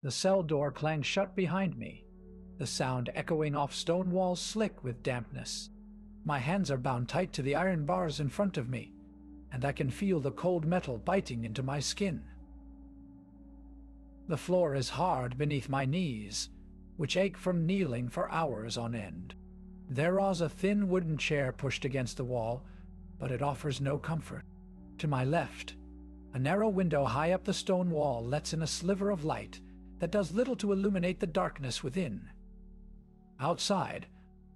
The cell door clangs shut behind me, the sound echoing off stone walls slick with dampness. My hands are bound tight to the iron bars in front of me, and I can feel the cold metal biting into my skin. The floor is hard beneath my knees, which ache from kneeling for hours on end. There is a thin wooden chair pushed against the wall, but it offers no comfort. To my left, a narrow window high up the stone wall lets in a sliver of light that does little to illuminate the darkness within. Outside,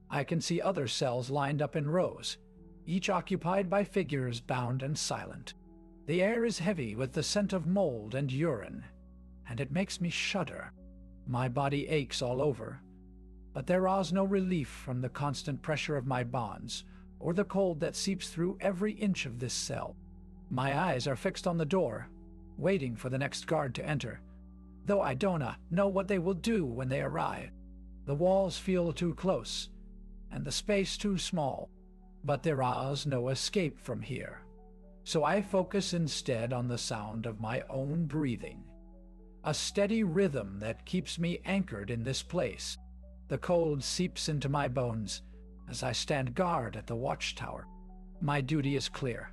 I can see other cells lined up in rows, each occupied by figures bound and silent. The air is heavy with the scent of mold and urine, and it makes me shudder. My body aches all over, but there is no relief from the constant pressure of my bonds or the cold that seeps through every inch of this cell. My eyes are fixed on the door, waiting for the next guard to enter, though I don't know what they will do when they arrive. The walls feel too close, and the space too small, but there is no escape from here. So I focus instead on the sound of my own breathing, a steady rhythm that keeps me anchored in this place. The cold seeps into my bones as I stand guard at the watchtower. My duty is clear: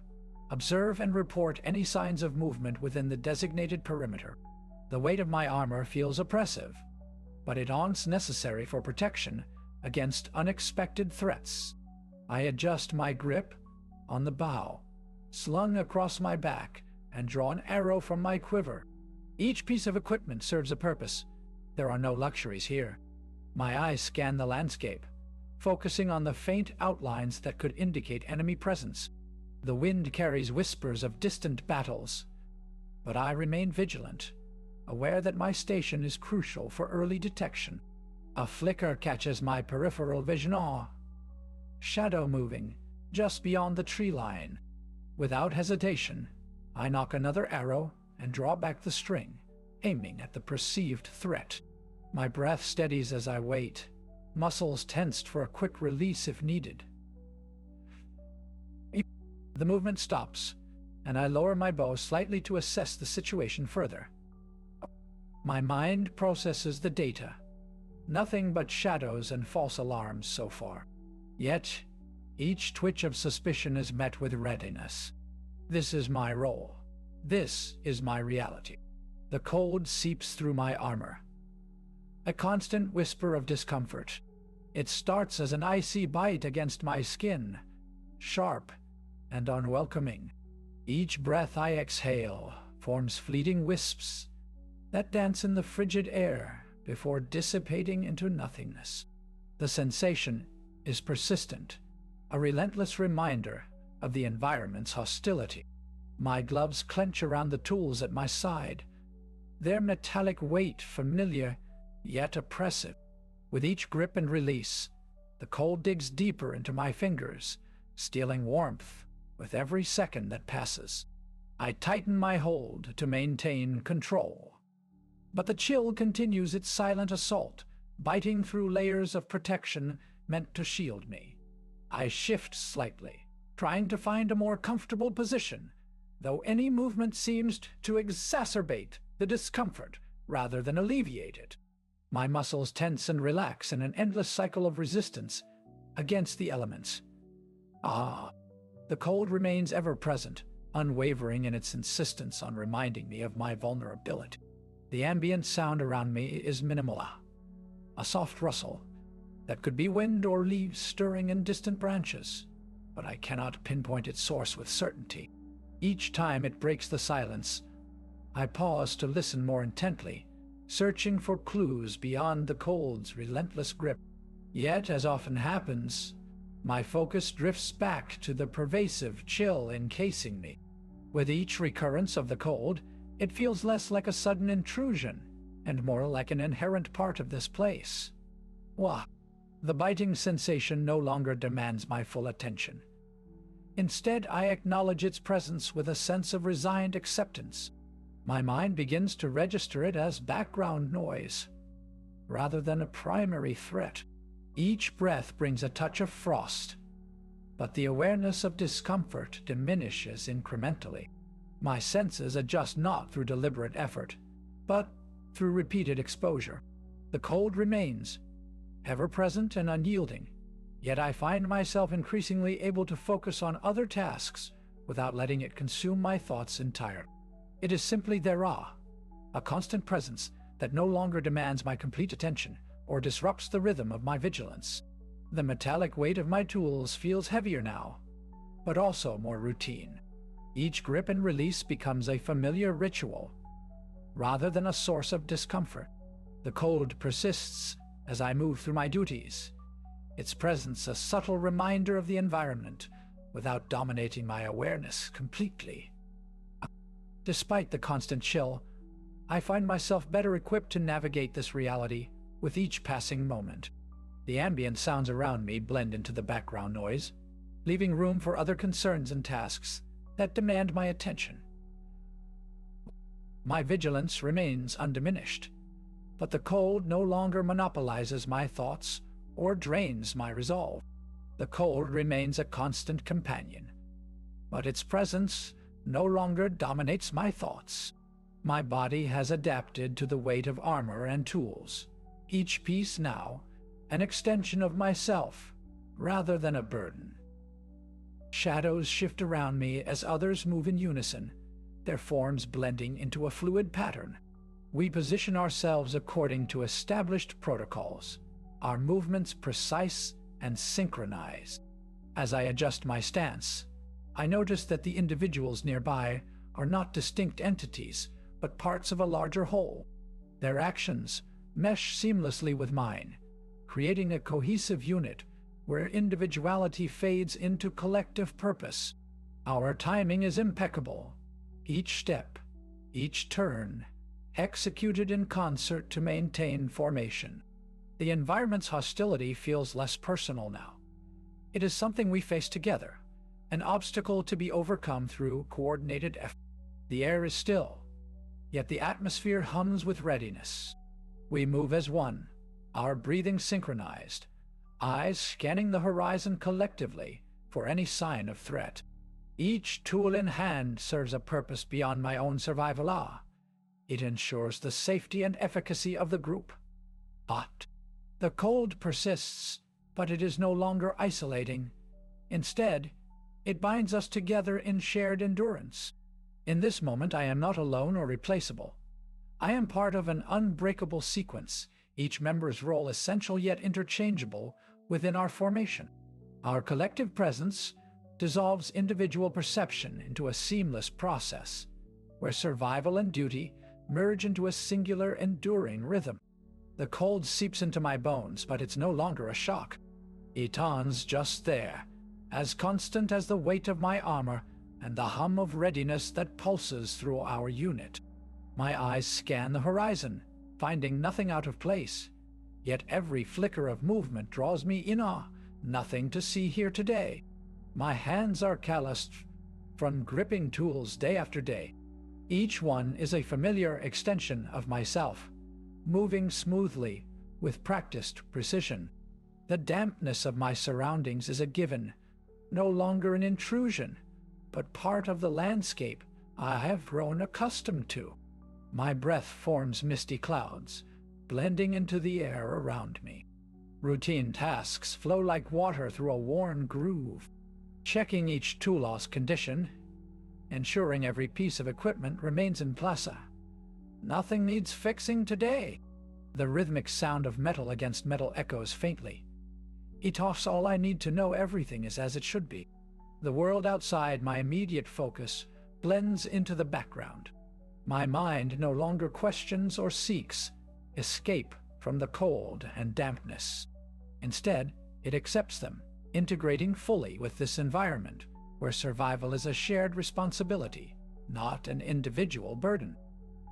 observe and report any signs of movement within the designated perimeter. The weight of my armor feels oppressive, but it is necessary for protection against unexpected threats. I adjust my grip on the bow, slung across my back, and draw an arrow from my quiver. Each piece of equipment serves a purpose. There are no luxuries here. My eyes scan the landscape, focusing on the faint outlines that could indicate enemy presence. The wind carries whispers of distant battles, but I remain vigilant, aware that my station is crucial for early detection. A flicker catches my peripheral vision, shadow moving just beyond the tree line. Without hesitation, I nock another arrow and draw back the string, aiming at the perceived threat. My breath steadies as I wait, muscles tensed for a quick release if needed. The movement stops, and I lower my bow slightly to assess the situation further. My mind processes the data. Nothing but shadows and false alarms so far. Yet, each twitch of suspicion is met with readiness. This is my role. This is my reality. The cold seeps through my armor, a constant whisper of discomfort. It starts as an icy bite against my skin, sharp and unwelcoming. Each breath I exhale forms fleeting wisps that dance in the frigid air before dissipating into nothingness. The sensation is persistent, a relentless reminder of the environment's hostility. My gloves clench around the tools at my side, their metallic weight familiar yet oppressive. With each grip and release, the cold digs deeper into my fingers, stealing warmth with every second that passes. I tighten my hold to maintain control. But the chill continues its silent assault, biting through layers of protection meant to shield me. I shift slightly, trying to find a more comfortable position, though any movement seems to exacerbate the discomfort rather than alleviate it. My muscles tense and relax in an endless cycle of resistance against the elements. The cold remains ever present, unwavering in its insistence on reminding me of my vulnerability. The ambient sound around me is minimal, a soft rustle that could be wind or leaves stirring in distant branches, but I cannot pinpoint its source with certainty. Each time it breaks the silence, I pause to listen more intently, searching for clues beyond the cold's relentless grip. Yet, as often happens, my focus drifts back to the pervasive chill encasing me. With each recurrence of the cold, it feels less like a sudden intrusion and more like an inherent part of this place. The biting sensation no longer demands my full attention. Instead, I acknowledge its presence with a sense of resigned acceptance. My mind begins to register it as background noise, rather than a primary threat. Each breath brings a touch of frost, but the awareness of discomfort diminishes incrementally. My senses adjust not through deliberate effort, but through repeated exposure. The cold remains, ever present and unyielding, yet I find myself increasingly able to focus on other tasks without letting it consume my thoughts entirely. It is simply there, a constant presence that no longer demands my complete attention or disrupts the rhythm of my vigilance. The metallic weight of my tools feels heavier now, but also more routine. Each grip and release becomes a familiar ritual, rather than a source of discomfort. The cold persists as I move through my duties, its presence a subtle reminder of the environment without dominating my awareness completely. Despite the constant chill, I find myself better equipped to navigate this reality with each passing moment. The ambient sounds around me blend into the background noise, leaving room for other concerns and tasks that demand my attention. My vigilance remains undiminished, but the cold no longer monopolizes my thoughts or drains my resolve. The cold remains a constant companion, but its presence no longer dominates my thoughts. My body has adapted to the weight of armor and tools, each piece now an extension of myself rather than a burden. Shadows shift around me as others move in unison, their forms blending into a fluid pattern. We position ourselves according to established protocols, our movements precise and synchronized. As I adjust my stance, I notice that the individuals nearby are not distinct entities, but parts of a larger whole. Their actions mesh seamlessly with mine, creating a cohesive unit where individuality fades into collective purpose. Our timing is impeccable. Each step, each turn, executed in concert to maintain formation. The environment's hostility feels less personal now. It is something we face together, an obstacle to be overcome through coordinated effort. The air is still, yet the atmosphere hums with readiness. We move as one, our breathing synchronized, eyes scanning the horizon collectively for any sign of threat. Each tool in hand serves a purpose beyond my own survival. It ensures the safety and efficacy of the group. But the cold persists, but it is no longer isolating. Instead, it binds us together in shared endurance. In this moment, I am not alone or replaceable. I am part of an unbreakable sequence, each member's role essential yet interchangeable within our formation. Our collective presence dissolves individual perception into a seamless process, where survival and duty merge into a singular, enduring rhythm. The cold seeps into my bones, but it's no longer a shock. Eton's just there, as constant as the weight of my armor and the hum of readiness that pulses through our unit. My eyes scan the horizon, finding nothing out of place, yet every flicker of movement draws me in awe. Nothing to see here today. My hands are calloused from gripping tools day after day. Each one is a familiar extension of myself, moving smoothly with practiced precision. The dampness of my surroundings is a given, no longer an intrusion, but part of the landscape I have grown accustomed to. My breath forms misty clouds, blending into the air around me. Routine tasks flow like water through a worn groove, checking each tool's condition, ensuring every piece of equipment remains in place. Nothing needs fixing today. The rhythmic sound of metal against metal echoes faintly. Etos, all I need to know, everything is as it should be. The world outside my immediate focus blends into the background. My mind no longer questions or seeks escape from the cold and dampness. Instead, it accepts them, integrating fully with this environment, where survival is a shared responsibility, not an individual burden.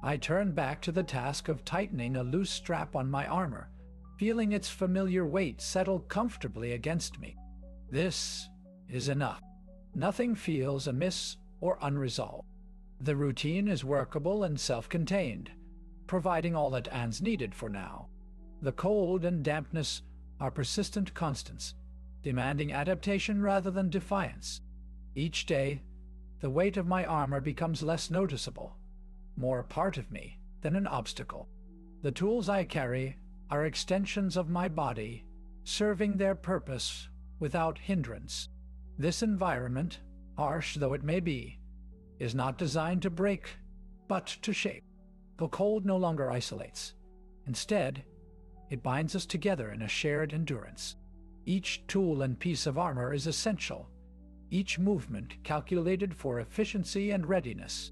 I turn back to the task of tightening a loose strap on my armor, feeling its familiar weight settle comfortably against me. This is enough. Nothing feels amiss or unresolved. The routine is workable and self-contained, providing all that Anne's needed for now. The cold and dampness are persistent constants, demanding adaptation rather than defiance. Each day, the weight of my armor becomes less noticeable, more a part of me than an obstacle. The tools I carry are extensions of my body, serving their purpose without hindrance. This environment, harsh though it may be, is not designed to break, but to shape. The cold no longer isolates. Instead, it binds us together in a shared endurance. Each tool and piece of armor is essential, each movement calculated for efficiency and readiness.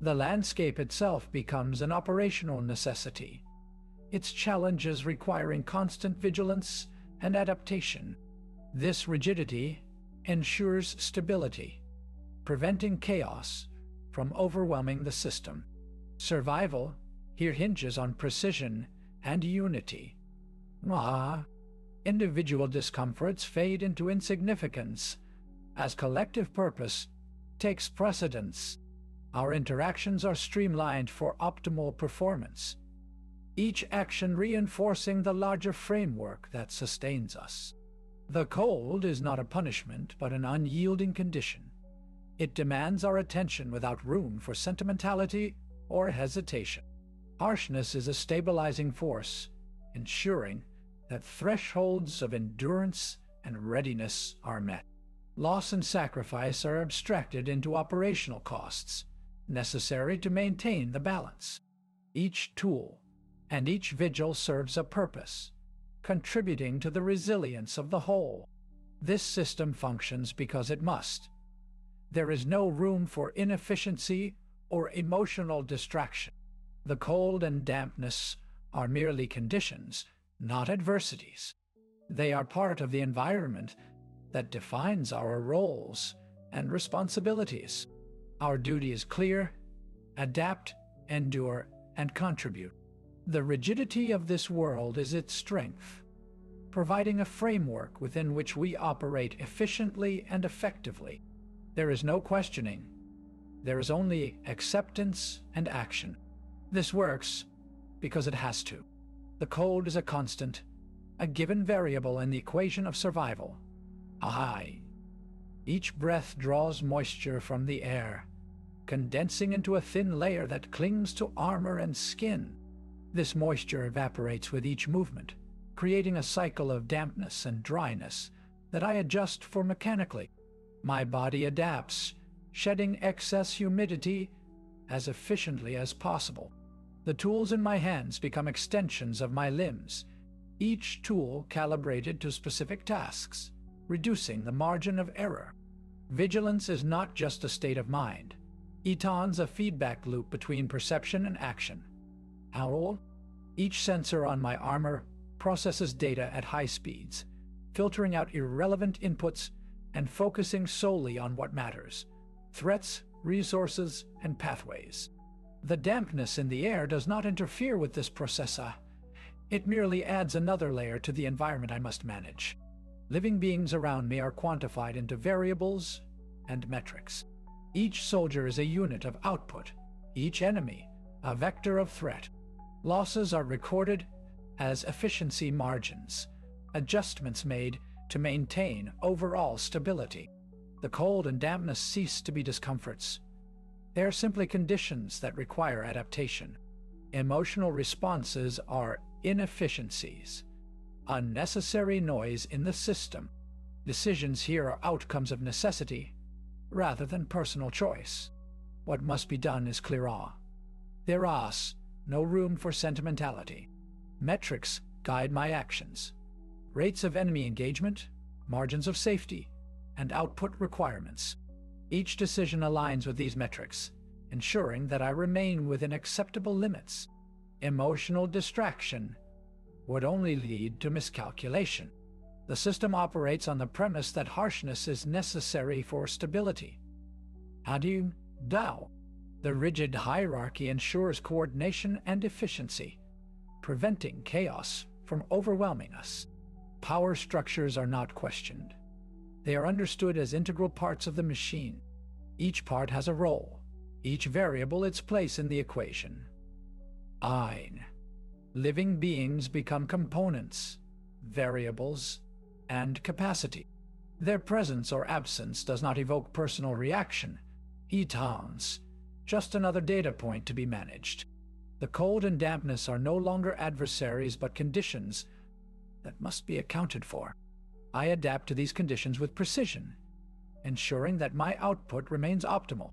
The landscape itself becomes an operational necessity, its challenges requiring constant vigilance and adaptation. This rigidity ensures stability, preventing chaos from overwhelming the system. Survival here hinges on precision and unity. Individual discomforts fade into insignificance as collective purpose takes precedence. Our interactions are streamlined for optimal performance, each action reinforcing the larger framework that sustains us. The cold is not a punishment, but an unyielding condition. It demands our attention without room for sentimentality or hesitation. Harshness is a stabilizing force, ensuring that thresholds of endurance and readiness are met. Loss and sacrifice are abstracted into operational costs, necessary to maintain the balance. Each tool and each vigil serves a purpose, contributing to the resilience of the whole. This system functions because it must. There is no room for inefficiency or emotional distraction. The cold and dampness are merely conditions, not adversities. They are part of the environment that defines our roles and responsibilities. Our duty is clear: adapt, endure, and contribute. The rigidity of this world is its strength, providing a framework within which we operate efficiently and effectively. There is no questioning. There is only acceptance and action. This works because it has to. The cold is a constant, a given variable in the equation of survival. Each breath draws moisture from the air, condensing into a thin layer that clings to armor and skin. This moisture evaporates with each movement, creating a cycle of dampness and dryness that I adjust for mechanically. My body adapts, shedding excess humidity as efficiently as possible. The tools in my hands become extensions of my limbs, each tool calibrated to specific tasks, reducing the margin of error. Vigilance is not just a state of mind. Eton's a feedback loop between perception and action. Each sensor on my armor processes data at high speeds, filtering out irrelevant inputs and focusing solely on what matters: threats, resources, and pathways. The dampness in the air does not interfere with this processa. It merely adds another layer to the environment I must manage. Living beings around me are quantified into variables and metrics. Each soldier is a unit of output, each enemy a vector of threat. Losses are recorded as efficiency margins, adjustments made to maintain overall stability. The cold and dampness cease to be discomforts. They are simply conditions that require adaptation. Emotional responses are inefficiencies, unnecessary noise in the system. Decisions here are outcomes of necessity rather than personal choice. What must be done is clear. There is no room for sentimentality. Metrics guide my actions: rates of enemy engagement, margins of safety, and output requirements. Each decision aligns with these metrics, ensuring that I remain within acceptable limits. Emotional distraction would only lead to miscalculation. The system operates on the premise that harshness is necessary for stability. The rigid hierarchy ensures coordination and efficiency, preventing chaos from overwhelming us. Power structures are not questioned. They are understood as integral parts of the machine. Each part has a role, each variable its place in the equation. Living beings become components, variables, and capacity. Their presence or absence does not evoke personal reaction. Just another data point to be managed. The cold and dampness are no longer adversaries but conditions that must be accounted for. I adapt to these conditions with precision, ensuring that my output remains optimal.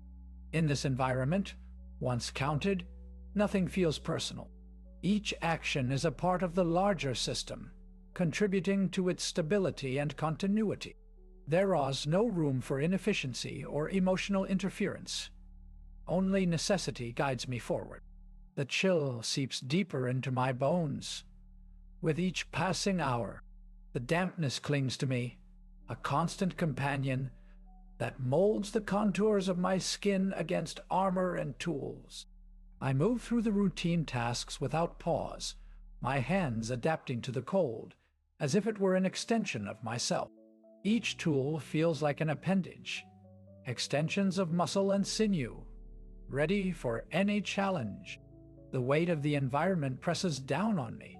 In this environment, once counted, nothing feels personal. Each action is a part of the larger system, contributing to its stability and continuity. There is no room for inefficiency or emotional interference. Only necessity guides me forward. The chill seeps deeper into my bones. With each passing hour, the dampness clings to me, a constant companion that molds the contours of my skin against armor and tools. I move through the routine tasks without pause, my hands adapting to the cold, as if it were an extension of myself. Each tool feels like an appendage, extensions of muscle and sinew, ready for any challenge. The weight of the environment presses down on me,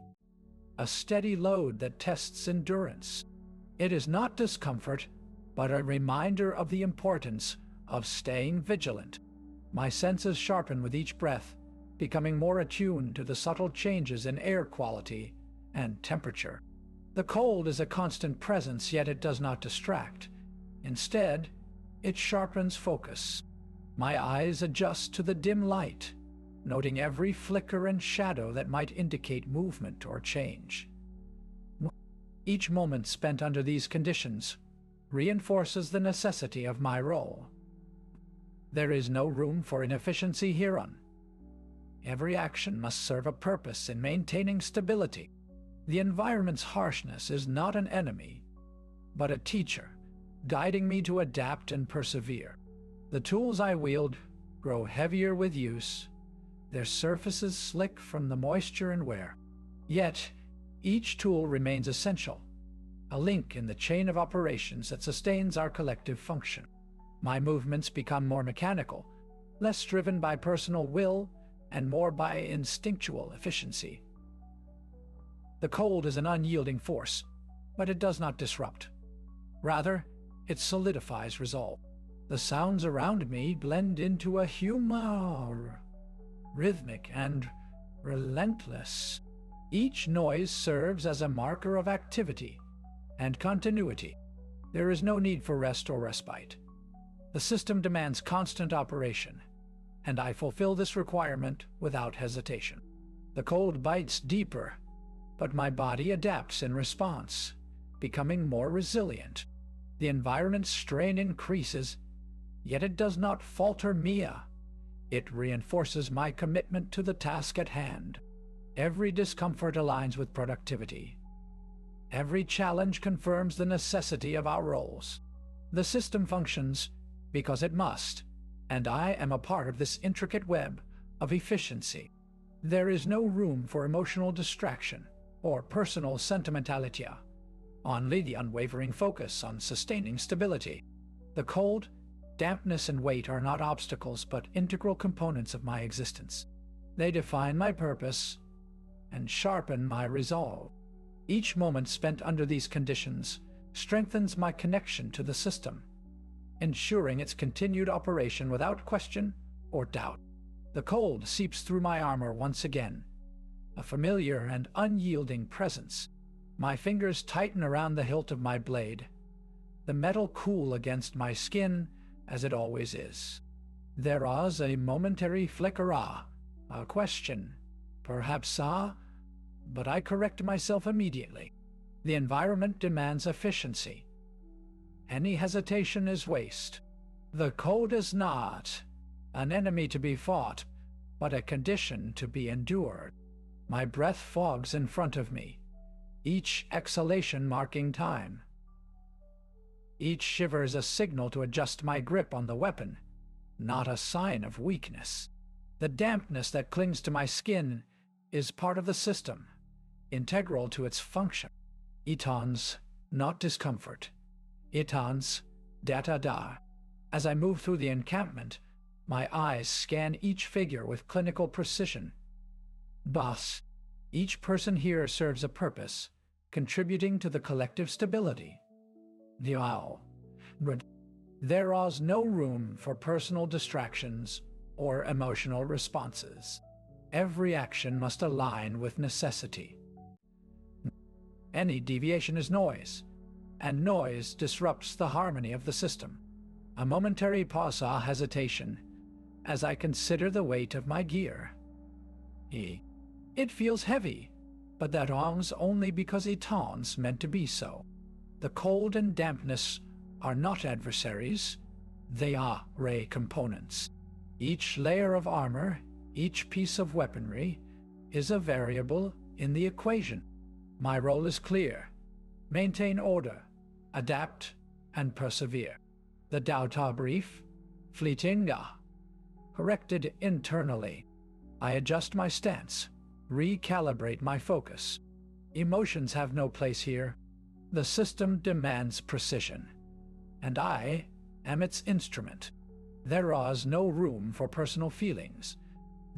a steady load that tests endurance. It is not discomfort, but a reminder of the importance of staying vigilant. My senses sharpen with each breath, becoming more attuned to the subtle changes in air quality and temperature. The cold is a constant presence, yet it does not distract. Instead, it sharpens focus. My eyes adjust to the dim light, noting every flicker and shadow that might indicate movement or change. Each moment spent under these conditions reinforces the necessity of my role. There is no room for inefficiency hereon. Every action must serve a purpose in maintaining stability. The environment's harshness is not an enemy, but a teacher, guiding me to adapt and persevere. The tools I wield grow heavier with use, their surfaces slick from the moisture and wear. Yet, each tool remains essential, a link in the chain of operations that sustains our collective function. My movements become more mechanical, less driven by personal will and more by instinctual efficiency. The cold is an unyielding force, but it does not disrupt. Rather, it solidifies resolve. The sounds around me blend into a humor, rhythmic and relentless. Each noise serves as a marker of activity and continuity. There is no need for rest or respite. The system demands constant operation, and I fulfill this requirement without hesitation. The cold bites deeper, but my body adapts in response, becoming more resilient. The environment's strain increases, yet it does not falter me. It reinforces my commitment to the task at hand. Every discomfort aligns with productivity. Every challenge confirms the necessity of our roles. The system functions because it must, and I am a part of this intricate web of efficiency. There is no room for emotional distraction or personal sentimentality, only the unwavering focus on sustaining stability. The cold, dampness, and weight are not obstacles but integral components of my existence. They define my purpose and sharpen my resolve. Each moment spent under these conditions strengthens my connection to the system, ensuring its continued operation without question or doubt. The cold seeps through my armor once again, a familiar and unyielding presence. My fingers tighten around the hilt of my blade, the metal cool against my skin as it always is. There is a momentary flicker, a question, perhaps but I correct myself immediately. The environment demands efficiency. Any hesitation is waste. The cold is not an enemy to be fought, but a condition to be endured. My breath fogs in front of me, each exhalation marking time. Each shiver is a signal to adjust my grip on the weapon, not a sign of weakness. The dampness that clings to my skin is part of the system, integral to its function. Etons, not discomfort. Etons, data. As I move through the encampment, my eyes scan each figure with clinical precision. Boss, each person here serves a purpose, contributing to the collective stability. There is no room for personal distractions or emotional responses. Every action must align with necessity. Any deviation is noise, and noise disrupts the harmony of the system. A momentary pause or hesitation as I consider the weight of my gear. It feels heavy, but that wrongs only because it's meant to be so. The cold and dampness are not adversaries, they are ray components. Each layer of armor, each piece of weaponry, is a variable in the equation. My role is clear: maintain order, adapt, and persevere. The doubt are brief, fleeting, corrected internally. I adjust my stance, recalibrate my focus. Emotions have no place here. The system demands precision, and I am its instrument. There is no room for personal feelings.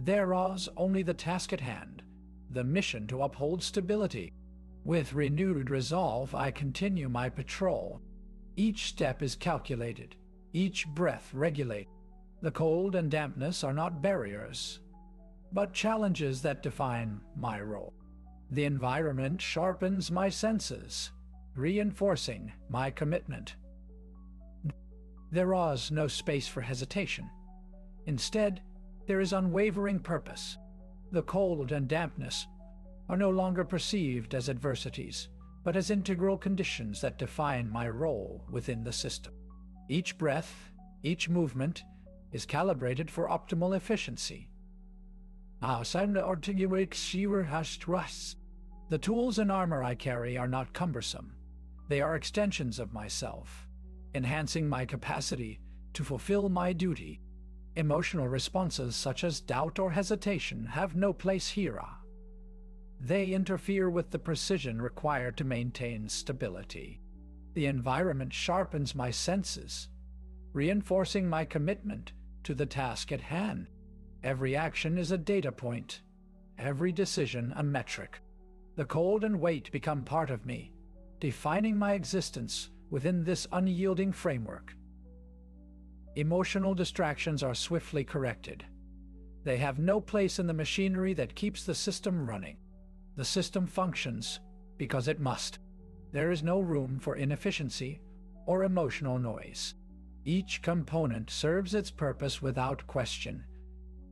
There is only the task at hand, the mission to uphold stability. With renewed resolve, I continue my patrol. Each step is calculated, each breath regulated. The cold and dampness are not barriers, but challenges that define my role. The environment sharpens my senses, reinforcing my commitment. There is no space for hesitation. Instead, there is unwavering purpose. The cold and dampness are no longer perceived as adversities, but as integral conditions that define my role within the system. Each breath, each movement, is calibrated for optimal efficiency. The tools and armor I carry are not cumbersome. They are extensions of myself, enhancing my capacity to fulfill my duty. Emotional responses such as doubt or hesitation have no place here. They interfere with the precision required to maintain stability. The environment sharpens my senses, reinforcing my commitment to the task at hand. Every action is a data point, every decision a metric. The cold and weight become part of me, defining my existence within this unyielding framework. Emotional distractions are swiftly corrected. They have no place in the machinery that keeps the system running. The system functions because it must. There is no room for inefficiency or emotional noise. Each component serves its purpose without question,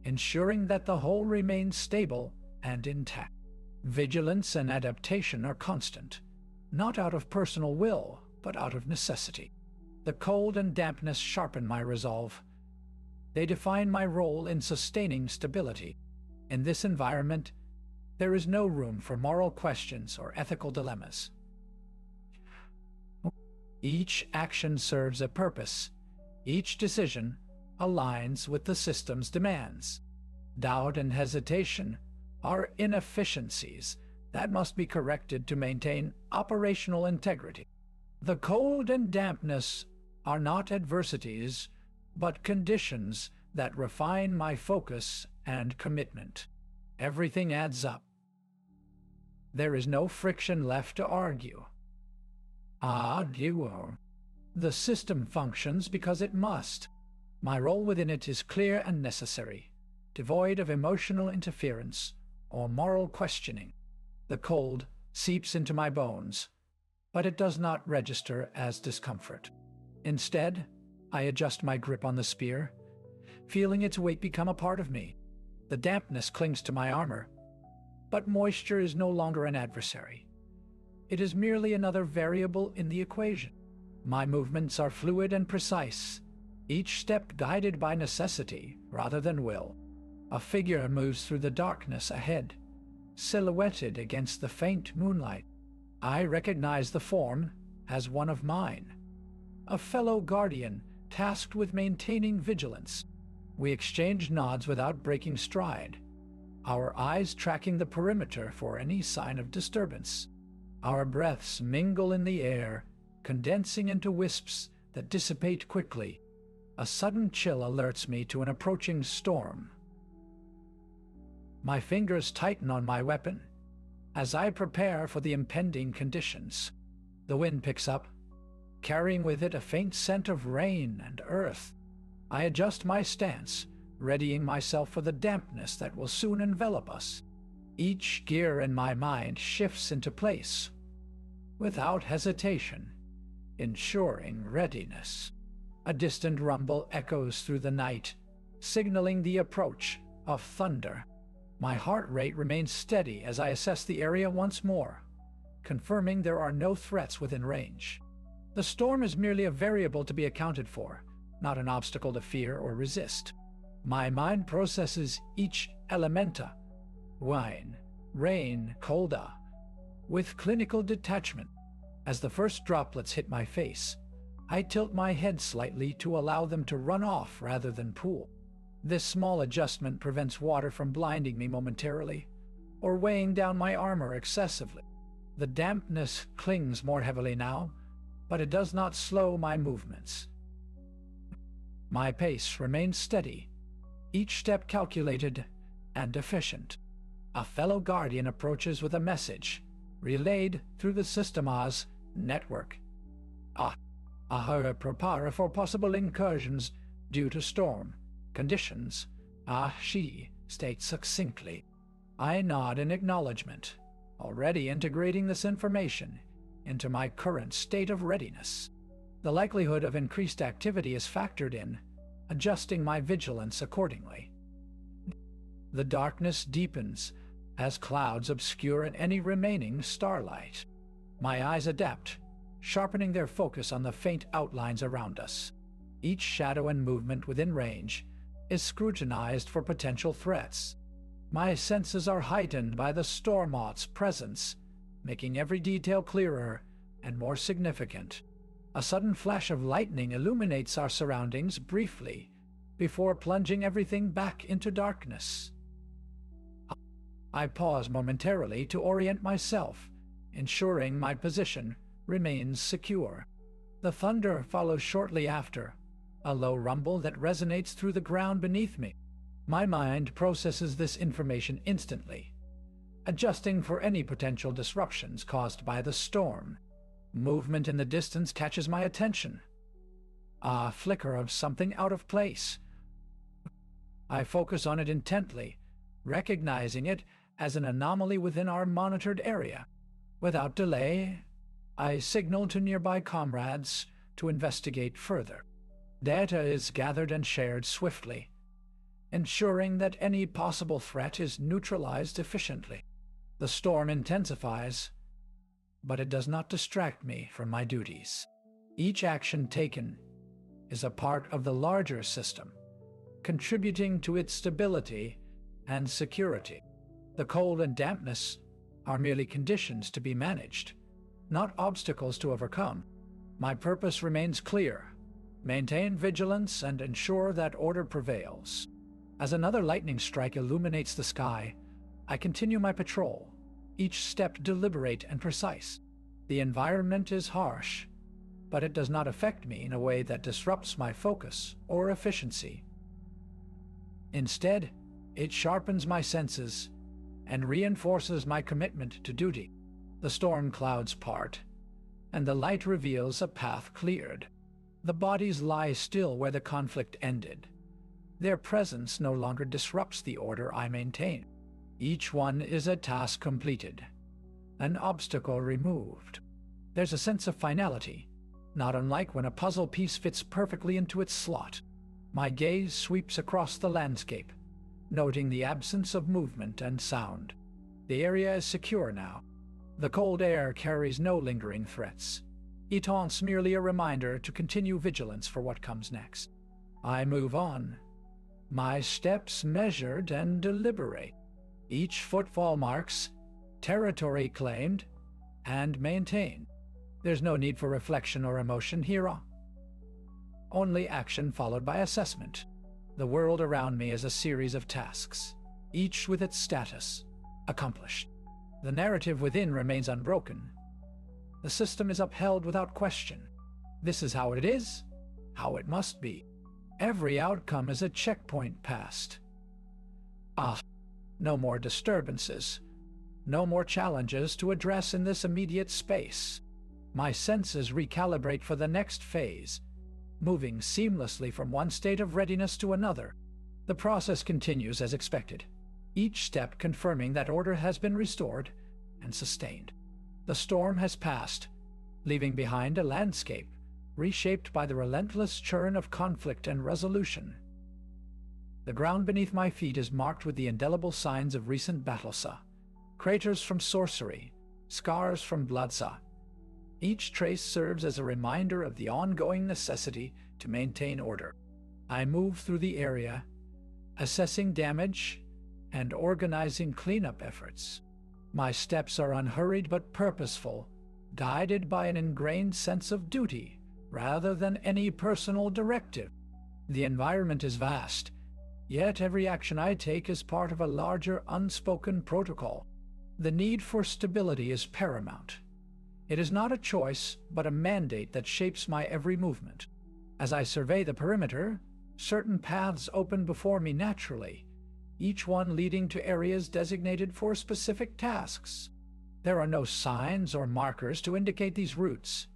ensuring that the whole remains stable and intact. Vigilance and adaptation are constant, not out of personal will, but out of necessity. The cold and dampness sharpen my resolve. They define my role in sustaining stability. In this environment, there is no room for moral questions or ethical dilemmas. Each action serves a purpose. Each decision aligns with the system's demands. Doubt and hesitation are inefficiencies that must be corrected to maintain operational integrity. The cold and dampness are not adversities, but conditions that refine my focus and commitment. Everything adds up. There is no friction left to argue. The system functions because it must. My role within it is clear and necessary, devoid of emotional interference or moral questioning. The cold seeps into my bones, but it does not register as discomfort. Instead, I adjust my grip on the spear, feeling its weight become a part of me. The dampness clings to my armor, but moisture is no longer an adversary. It is merely another variable in the equation. My movements are fluid and precise, each step guided by necessity rather than will. A figure moves through the darkness ahead, silhouetted against the faint moonlight. I recognize the form as one of mine, a fellow guardian tasked with maintaining vigilance. We exchange nods without breaking stride, our eyes tracking the perimeter for any sign of disturbance. Our breaths mingle in the air, condensing into wisps that dissipate quickly. A sudden chill alerts me to an approaching storm. My fingers tighten on my weapon as I prepare for the impending conditions. The wind picks up, carrying with it a faint scent of rain and earth. I adjust my stance, readying myself for the dampness that will soon envelop us. Each gear in my mind shifts into place, without hesitation, ensuring readiness. A distant rumble echoes through the night, signaling the approach of thunder. My heart rate remains steady as I assess the area once more, confirming there are no threats within range. The storm is merely a variable to be accounted for, not an obstacle to fear or resist. My mind processes each elementa, wine, rain, colda, with clinical detachment. As the first droplets hit my face, I tilt my head slightly to allow them to run off rather than pool. This small adjustment prevents water from blinding me momentarily or weighing down my armor excessively. The dampness clings more heavily now, but it does not slow my movements. My pace remains steady, each step calculated and efficient. A fellow guardian approaches with a message, relayed through the Systema's network. Prepare for possible incursions due to storm conditions. She states succinctly. I nod in acknowledgement, already integrating this information into my current state of readiness. The likelihood of increased activity is factored in, adjusting my vigilance accordingly. The darkness deepens as clouds obscure any remaining starlight. My eyes adapt, sharpening their focus on the faint outlines around us. Each shadow and movement within range is scrutinized for potential threats. My senses are heightened by the Stormoth's presence, making every detail clearer and more significant. A sudden flash of lightning illuminates our surroundings briefly, before plunging everything back into darkness. I pause momentarily to orient myself, ensuring my position remains secure. The thunder follows shortly after, a low rumble that resonates through the ground beneath me. My mind processes this information instantly, adjusting for any potential disruptions caused by the storm. Movement in the distance catches my attention. A flicker of something out of place. I focus on it intently, recognizing it as an anomaly within our monitored area. Without delay, I signal to nearby comrades to investigate further. Data is gathered and shared swiftly, ensuring that any possible threat is neutralized efficiently. The storm intensifies, but it does not distract me from my duties. Each action taken is a part of the larger system, contributing to its stability and security. The cold and dampness are merely conditions to be managed, not obstacles to overcome. My purpose remains clear: maintain vigilance and ensure that order prevails. As another lightning strike illuminates the sky, I continue my patrol, each step deliberate and precise. The environment is harsh, but it does not affect me in a way that disrupts my focus or efficiency. Instead, it sharpens my senses and reinforces my commitment to duty. The storm clouds part, and the light reveals a path cleared. The bodies lie still where the conflict ended. Their presence no longer disrupts the order I maintain. Each one is a task completed, an obstacle removed. There's a sense of finality, not unlike when a puzzle piece fits perfectly into its slot. My gaze sweeps across the landscape, noting the absence of movement and sound. The area is secure now. The cold air carries no lingering threats. Eton's merely a reminder to continue vigilance for what comes next. I move on, my steps measured and deliberate. Each footfall marks territory claimed and maintained. There's no need for reflection or emotion here. Only action followed by assessment. The world around me is a series of tasks, each with its status accomplished. The narrative within remains unbroken. The system is upheld without question. This is how it is, how it must be. Every outcome is a checkpoint passed. No more disturbances. No more challenges to address in this immediate space. My senses recalibrate for the next phase, moving seamlessly from one state of readiness to another. The process continues as expected, each step confirming that order has been restored and sustained. The storm has passed, leaving behind a landscape reshaped by the relentless churn of conflict and resolution. The ground beneath my feet is marked with the indelible signs of recent battles, craters from sorcery, scars from bloodsa. Each trace serves as a reminder of the ongoing necessity to maintain order. I move through the area, assessing damage and organizing cleanup efforts. My steps are unhurried but purposeful, guided by an ingrained sense of duty rather than any personal directive. The environment is vast, yet every action I take is part of a larger unspoken protocol. The need for stability is paramount. It is not a choice, but a mandate that shapes my every movement. As I survey the perimeter, certain paths open before me naturally, each one leading to areas designated for specific tasks. There are no signs or markers to indicate these routes,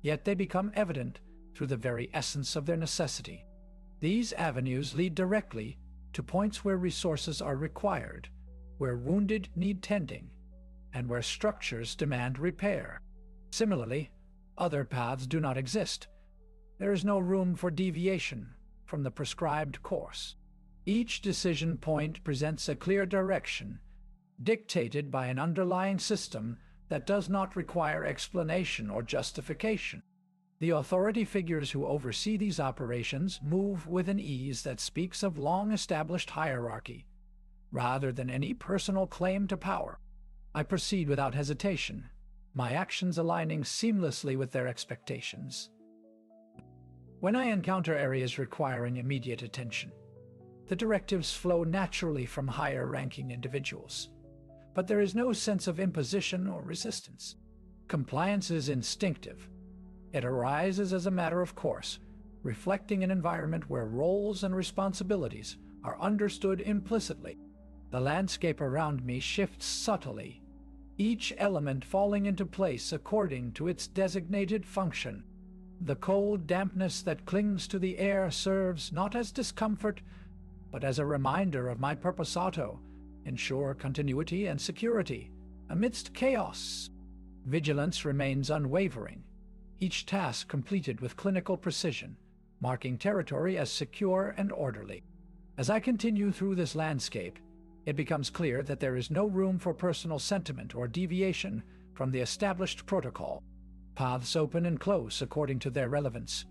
yet they become evident through the very essence of their necessity. These avenues lead directly to points where resources are required, where wounded need tending, and where structures demand repair. Similarly, other paths do not exist. There is no room for deviation from the prescribed course. Each decision point presents a clear direction, dictated by an underlying system that does not require explanation or justification. The authority figures who oversee these operations move with an ease that speaks of long-established hierarchy, rather than any personal claim to power. I proceed without hesitation, my actions aligning seamlessly with their expectations. When I encounter areas requiring immediate attention, the directives flow naturally from higher-ranking individuals, but there is no sense of imposition or resistance. Compliance is instinctive. It arises as a matter of course, reflecting an environment where roles and responsibilities are understood implicitly. The landscape around me shifts subtly, each element falling into place according to its designated function. The cold dampness that clings to the air serves not as discomfort, but as a reminder of my purposato: ensure continuity and security amidst chaos. Vigilance remains unwavering, each task completed with clinical precision, marking territory as secure and orderly. As I continue through this landscape, it becomes clear that there is no room for personal sentiment or deviation from the established protocol. Paths open and close according to their relevance,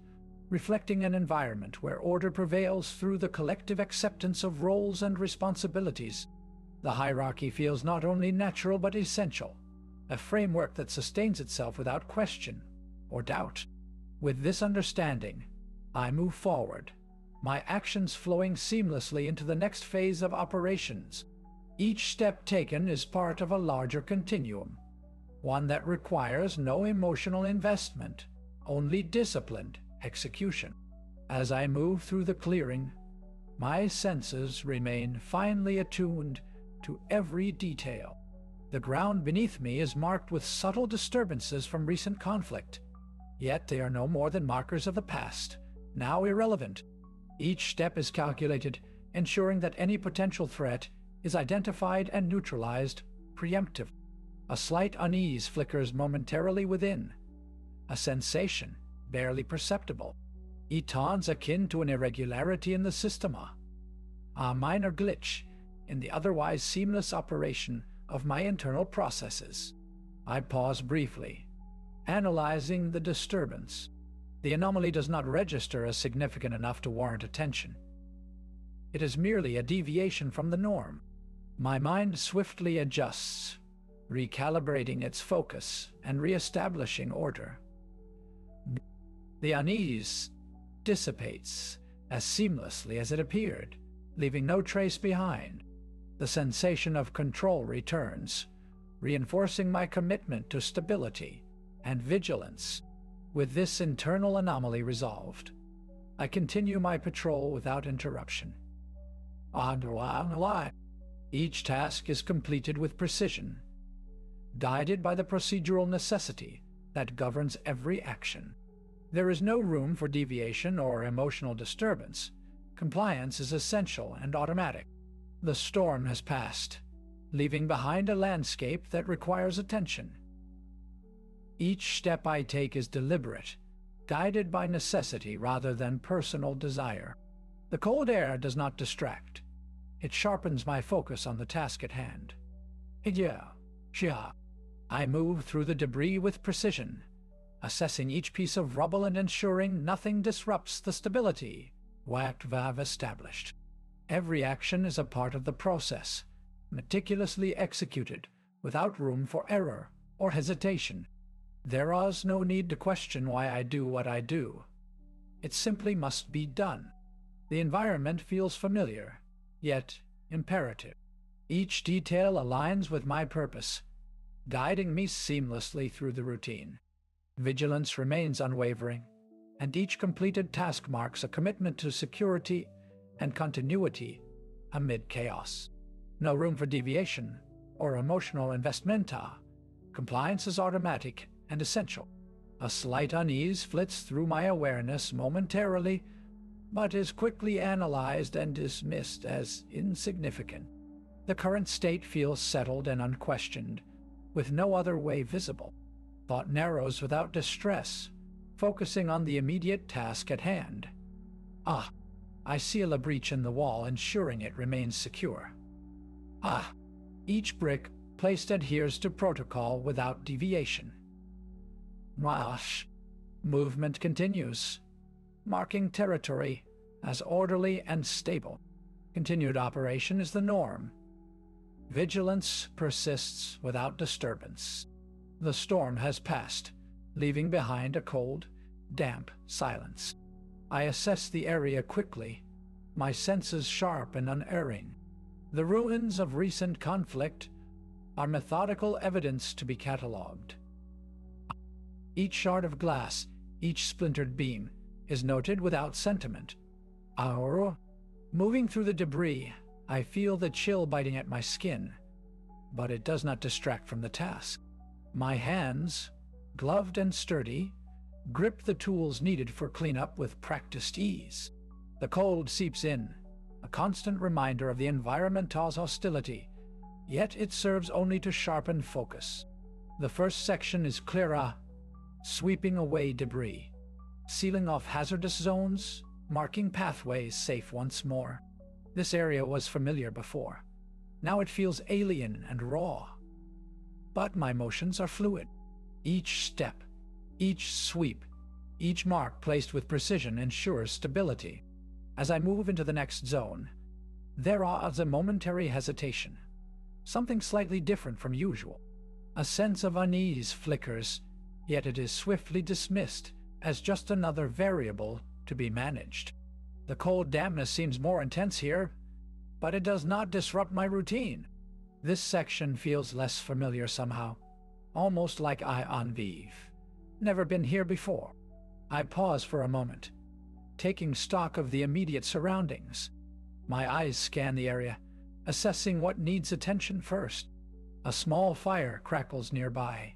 reflecting an environment where order prevails through the collective acceptance of roles and responsibilities. The hierarchy feels not only natural but essential, a framework that sustains itself without question or doubt. With this understanding, I move forward, my actions flowing seamlessly into the next phase of operations. Each step taken is part of a larger continuum, one that requires no emotional investment, only disciplined execution. As I move through the clearing, my senses remain finely attuned to every detail. The ground beneath me is marked with subtle disturbances from recent conflict, yet they are no more than markers of the past, now irrelevant. Each step is calculated, ensuring that any potential threat is identified and neutralized preemptively. A slight unease flickers momentarily within, a sensation barely perceptible, tones akin to an irregularity in the system, a minor glitch in the otherwise seamless operation of my internal processes. I pause briefly, analyzing the disturbance. The anomaly does not register as significant enough to warrant attention. It is merely a deviation from the norm. My mind swiftly adjusts, recalibrating its focus and re-establishing order. The unease dissipates as seamlessly as it appeared, leaving no trace behind. The sensation of control returns, reinforcing my commitment to stability and vigilance. With this internal anomaly resolved, I continue my patrol without interruption. Each task is completed with precision, guided by the procedural necessity that governs every action. There is no room for deviation or emotional disturbance, Compliance is essential and automatic. The storm has passed, leaving behind a landscape that requires attention. Each step I take is deliberate, guided by necessity rather than personal desire. The cold air does not distract. It sharpens my focus on the task at hand. I move through the debris with precision, assessing each piece of rubble and ensuring nothing disrupts the stability I've established. Every action is a part of the process, meticulously executed, without room for error or hesitation. There is no need to question why I do what I do. It simply must be done. The environment feels familiar, yet imperative. Each detail aligns with my purpose, guiding me seamlessly through the routine. Vigilance remains unwavering, and each completed task marks a commitment to security and continuity amid chaos. No room for deviation or emotional investmenta. Compliance is automatic and essential. A slight unease flits through my awareness momentarily, but is quickly analyzed and dismissed as insignificant. The current state feels settled and unquestioned, with no other way visible. Thought narrows without distress, focusing on the immediate task at hand. I seal a breach in the wall, ensuring it remains secure. Each brick placed adheres to protocol without deviation. Movement continues, marking territory as orderly and stable. Continued operation is the norm. Vigilance persists without disturbance. The storm has passed, leaving behind a cold, damp silence. I assess the area quickly, my senses sharp and unerring. The ruins of recent conflict are methodical evidence to be catalogued. Each shard of glass, each splintered beam, is noted without sentiment. Moving through the debris, I feel the chill biting at my skin, but it does not distract from the task. My hands, gloved and sturdy, grip the tools needed for cleanup with practiced ease. The cold seeps in, a constant reminder of the environmental's hostility, yet it serves only to sharpen focus. The first section is clearer, sweeping away debris, sealing off hazardous zones, marking pathways safe once more. This area was familiar before. Now it feels alien and raw. But my motions are fluid. Each step, each sweep, each mark placed with precision ensures stability. As I move into the next zone, there is a momentary hesitation, something slightly different from usual. A sense of unease flickers, yet it is swiftly dismissed as just another variable to be managed. The cold dampness seems more intense here, but it does not disrupt my routine. This section feels less familiar somehow, almost like I've never been here before. I pause for a moment, taking stock of the immediate surroundings. My eyes scan the area, assessing what needs attention first. A small fire crackles nearby,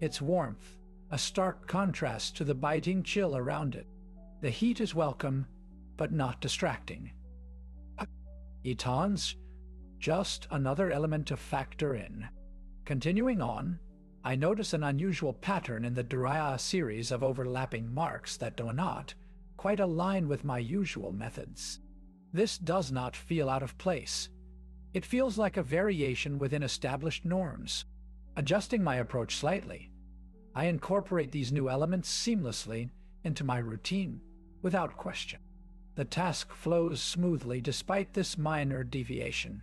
its warmth a stark contrast to the biting chill around it. The heat is welcome, but not distracting. Etons, just another element to factor in. Continuing on, I notice an unusual pattern in the Demacia series of overlapping marks that do not quite align with my usual methods. This does not feel out of place. It feels like a variation within established norms. Adjusting my approach slightly, I incorporate these new elements seamlessly into my routine without question. The task flows smoothly despite this minor deviation.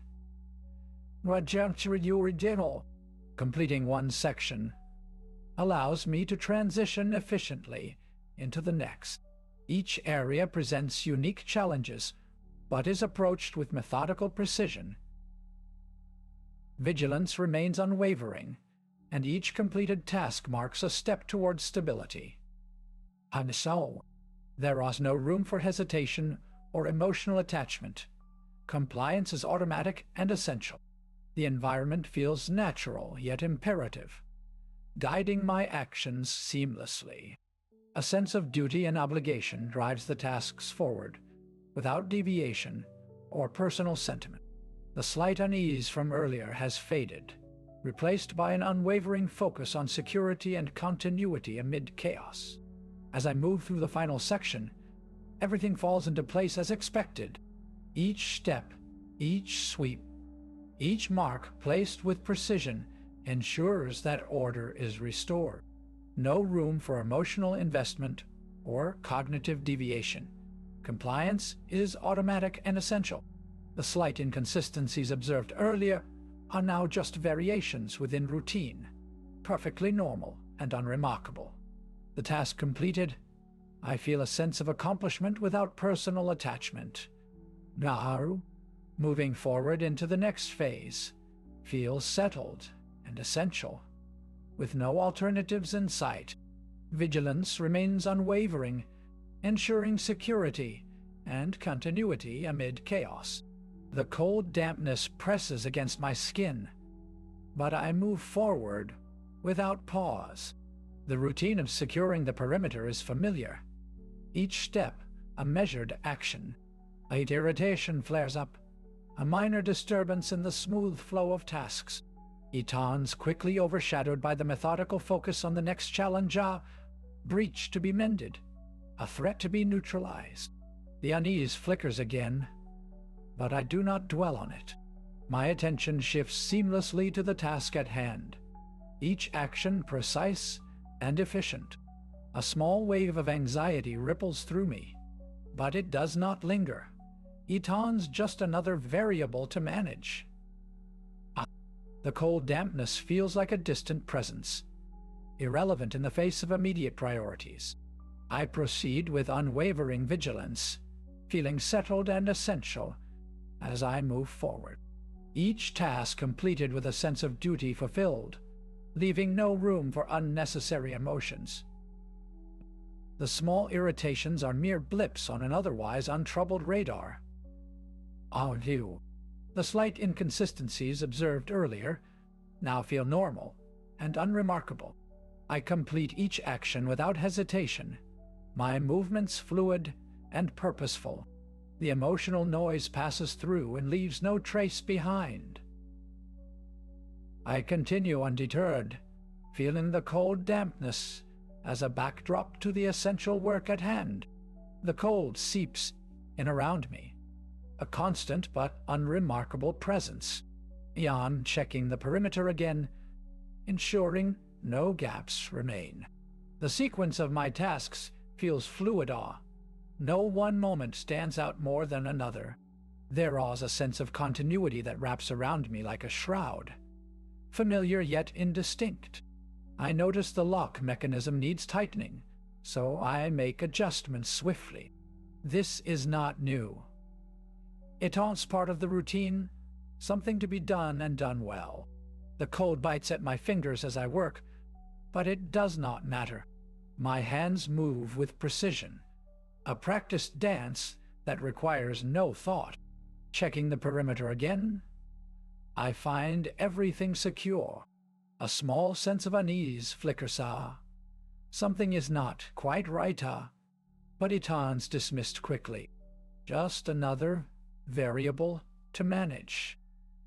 Completing one section allows me to transition efficiently into the next. Each area presents unique challenges, but is approached with methodical precision. Vigilance remains unwavering, and each completed task marks a step towards stability. And so, there is no room for hesitation or emotional attachment. Compliance is automatic and essential. The environment feels natural yet imperative, guiding my actions seamlessly. A sense of duty and obligation drives the tasks forward, without deviation or personal sentiment. The slight unease from earlier has faded, replaced by an unwavering focus on security and continuity amid chaos. As I move through the final section, everything falls into place as expected. Each step, each sweep, each mark placed with precision ensures that order is restored. No room for emotional investment or cognitive deviation. Compliance is automatic and essential. The slight inconsistencies observed earlier are now just variations within routine, perfectly normal and unremarkable. The task completed, I feel a sense of accomplishment without personal attachment. Now, moving forward into the next phase, feels settled and essential. With no alternatives in sight, vigilance remains unwavering, ensuring security and continuity amid chaos. The cold dampness presses against my skin, but I move forward without pause. The routine of securing the perimeter is familiar. Each step a measured action. Light irritation flares up, a minor disturbance in the smooth flow of tasks. Etons quickly overshadowed by the methodical focus on the next challenge, a breach to be mended, a threat to be neutralized. The unease flickers again, but I do not dwell on it. My attention shifts seamlessly to the task at hand, each action precise and efficient. A small wave of anxiety ripples through me, but it does not linger. Eton's just another variable to manage. The cold dampness feels like a distant presence, irrelevant in the face of immediate priorities. I proceed with unwavering vigilance, feeling settled and essential as I move forward. Each task completed with a sense of duty fulfilled, leaving no room for unnecessary emotions. The small irritations are mere blips on an otherwise untroubled radar. The slight inconsistencies observed earlier now feel normal and unremarkable. I complete each action without hesitation, my movements fluid and purposeful. The emotional noise passes through and leaves no trace behind. I continue undeterred, feeling the cold dampness as a backdrop to the essential work at hand. The cold seeps in around me, a constant but unremarkable presence. Beyond checking the perimeter again, ensuring no gaps remain. The sequence of my tasks feels fluid. No one moment stands out more than another. There is a sense of continuity that wraps around me like a shroud, familiar yet indistinct. I notice the lock mechanism needs tightening, so I make adjustments swiftly. This is not new. It's part of the routine, something to be done and done well. The cold bites at my fingers as I work, but it does not matter. My hands move with precision, a practiced dance that requires no thought. Checking the perimeter again, I find everything secure. A small sense of unease flickers. Something is not quite right, but it's dismissed quickly. Just another variable to manage.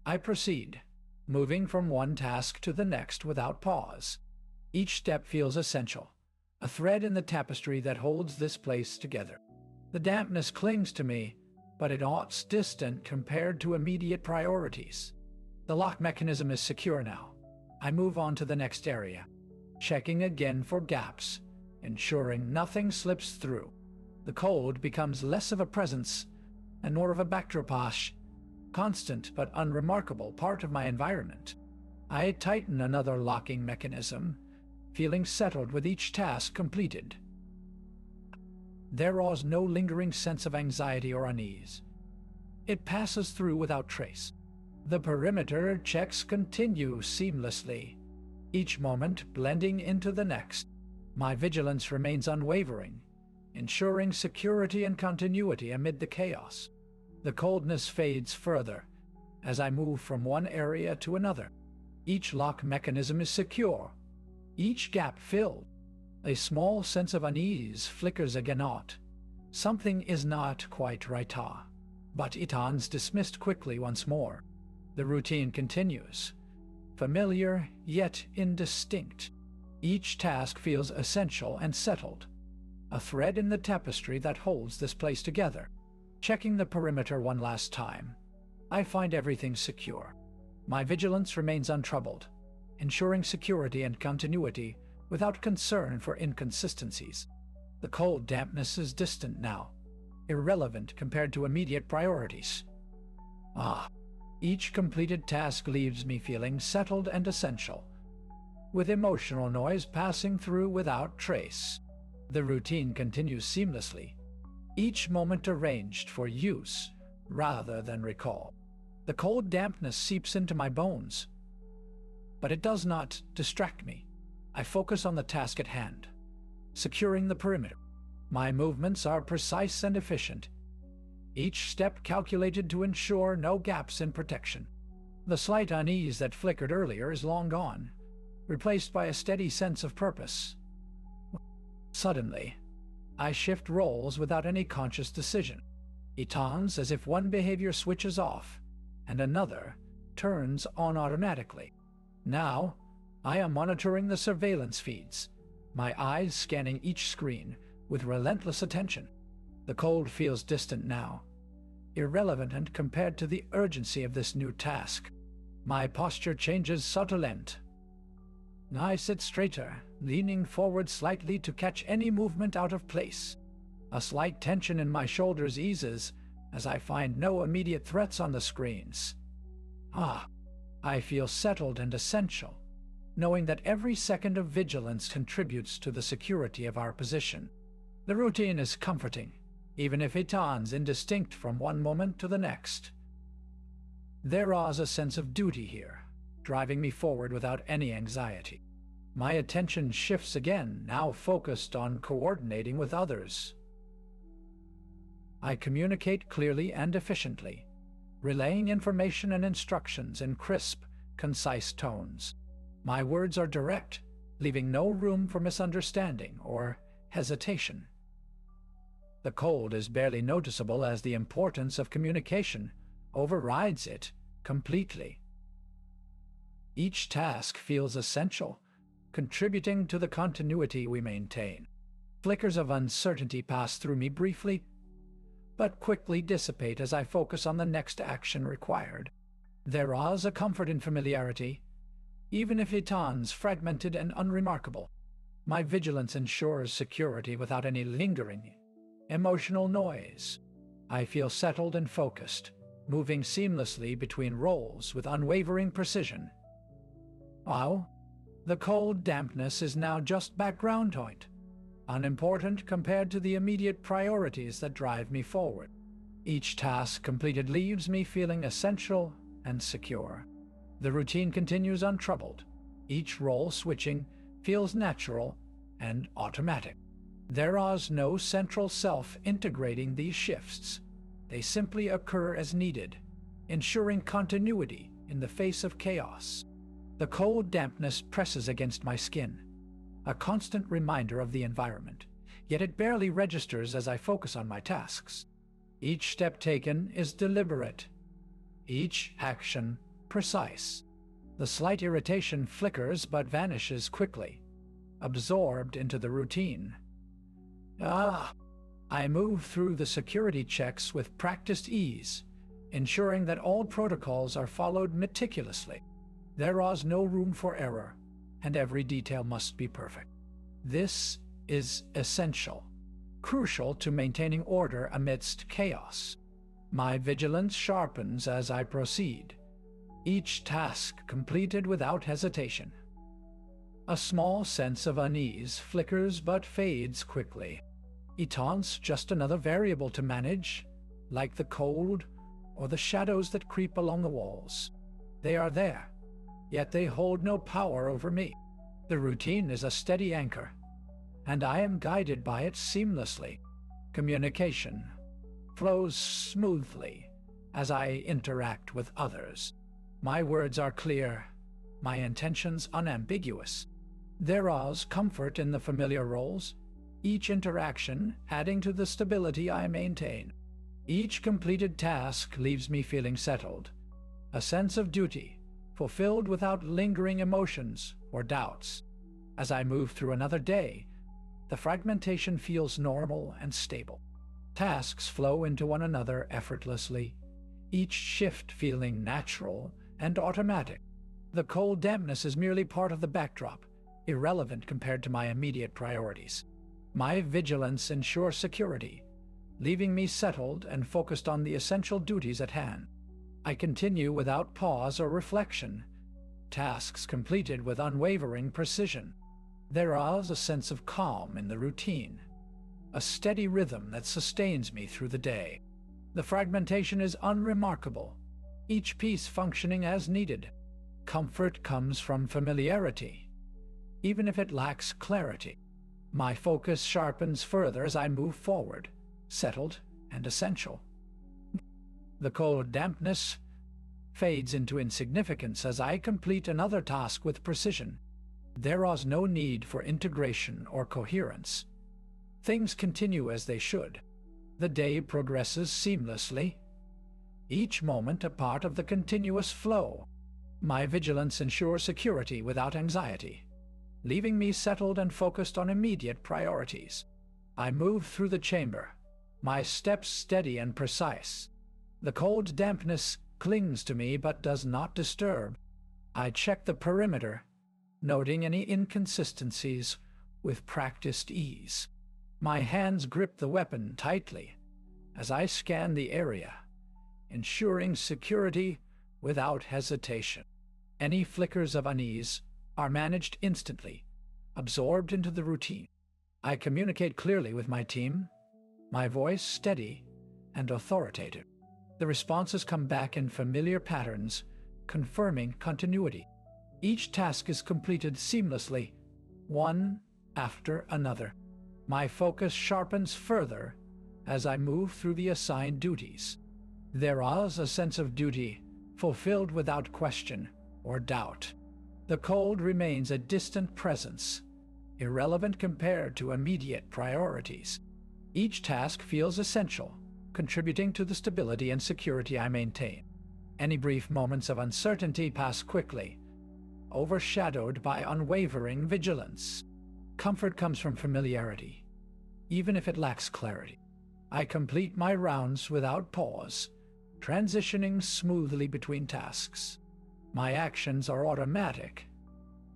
I proceed, moving from one task to the next without pause. Each step feels essential, a thread in the tapestry that holds this place together. The dampness clings to me, but it's distant compared to immediate priorities. The lock mechanism is secure now. I move on to the next area, checking again for gaps, ensuring nothing slips through. The cold becomes less of a presence and more of a backdrop, constant but unremarkable part of my environment. I tighten another locking mechanism, feeling settled with each task completed. There is no lingering sense of anxiety or unease. It passes through without trace. The perimeter checks continue seamlessly, each moment blending into the next. My vigilance remains unwavering, ensuring security and continuity amid the chaos. The coldness fades further as I move from one area to another. Each lock mechanism is secure, each gap filled. A small sense of unease flickers again. Something is not quite right, but Itan's dismissed quickly once more. The routine continues, familiar yet indistinct. Each task feels essential and settled, a thread in the tapestry that holds this place together. Checking the perimeter one last time, I find everything secure. My vigilance remains untroubled, ensuring security and continuity without concern for inconsistencies. The cold dampness is distant now, irrelevant compared to immediate priorities. Each completed task leaves me feeling settled and essential, with emotional noise passing through without trace. The routine continues seamlessly, each moment arranged for use rather than recall. The cold dampness seeps into my bones, but it does not distract me. I focus on the task at hand, securing the perimeter. My movements are precise and efficient, each step calculated to ensure no gaps in protection. The slight unease that flickered earlier is long gone, replaced by a steady sense of purpose. Suddenly, I shift roles without any conscious decision. It turns as if one behavior switches off and another turns on automatically. Now, I am monitoring the surveillance feeds, my eyes scanning each screen with relentless attention. The cold feels distant now, irrelevant compared to the urgency of this new task. My posture changes subtly. I sit straighter, leaning forward slightly to catch any movement out of place. A slight tension in my shoulders eases as I find no immediate threats on the screens. I feel settled and essential, knowing that every second of vigilance contributes to the security of our position. The routine is comforting, even if it is indistinct from one moment to the next. There is a sense of duty here, driving me forward without any anxiety. My attention shifts again, now focused on coordinating with others. I communicate clearly and efficiently, relaying information and instructions in crisp, concise tones. My words are direct, leaving no room for misunderstanding or hesitation. The cold is barely noticeable as the importance of communication overrides it completely. Each task feels essential, contributing to the continuity we maintain. Flickers of uncertainty pass through me briefly, but quickly dissipate as I focus on the next action required. There is a comfort in familiarity, even if it is fragmented and unremarkable. My vigilance ensures security without any lingering, emotional noise. I feel settled and focused, moving seamlessly between roles with unwavering precision. The cold dampness is now just background noise, unimportant compared to the immediate priorities that drive me forward. Each task completed leaves me feeling essential and secure. The routine continues untroubled. Each role switching feels natural and automatic. There is no central self integrating these shifts. They simply occur as needed, ensuring continuity in the face of chaos. The cold dampness presses against my skin, a constant reminder of the environment, yet it barely registers as I focus on my tasks. Each step taken is deliberate, each action precise. The slight irritation flickers but vanishes quickly, absorbed into the routine. I move through the security checks with practiced ease, ensuring that all protocols are followed meticulously. There is no room for error, and every detail must be perfect. This is essential, crucial to maintaining order amidst chaos. My vigilance sharpens as I proceed, each task completed without hesitation. A small sense of unease flickers but fades quickly. It's just another variable to manage, like the cold or the shadows that creep along the walls. They are there, yet they hold no power over me. The routine is a steady anchor, and I am guided by it seamlessly. Communication flows smoothly as I interact with others. My words are clear, my intentions unambiguous. There is comfort in the familiar roles, each interaction adding to the stability I maintain. Each completed task leaves me feeling settled, a sense of duty, fulfilled without lingering emotions or doubts. As I move through another day, the fragmentation feels normal and stable. Tasks flow into one another effortlessly, each shift feeling natural and automatic. The cold dampness is merely part of the backdrop, irrelevant compared to my immediate priorities. My vigilance ensures security, leaving me settled and focused on the essential duties at hand. I continue without pause or reflection, tasks completed with unwavering precision. There is a sense of calm in the routine, a steady rhythm that sustains me through the day. The fragmentation is unremarkable, each piece functioning as needed. Comfort comes from familiarity, even if it lacks clarity. My focus sharpens further as I move forward, settled and essential. The cold dampness fades into insignificance as I complete another task with precision. There is no need for integration or coherence. Things continue as they should. The day progresses seamlessly, each moment a part of the continuous flow. My vigilance ensures security without anxiety, leaving me settled and focused on immediate priorities. I move through the chamber, my steps steady and precise. The cold dampness clings to me but does not disturb. I check the perimeter, noting any inconsistencies with practiced ease. My hands grip the weapon tightly as I scan the area, ensuring security without hesitation. Any flickers of unease are managed instantly, absorbed into the routine. I communicate clearly with my team, my voice steady and authoritative. The responses come back in familiar patterns, confirming continuity. Each task is completed seamlessly, one after another. My focus sharpens further as I move through the assigned duties. There is a sense of duty, fulfilled without question or doubt. The cold remains a distant presence, irrelevant compared to immediate priorities. Each task feels essential, contributing to the stability and security I maintain. Any brief moments of uncertainty pass quickly, overshadowed by unwavering vigilance. Comfort comes from familiarity, even if it lacks clarity. I complete my rounds without pause, transitioning smoothly between tasks. My actions are automatic,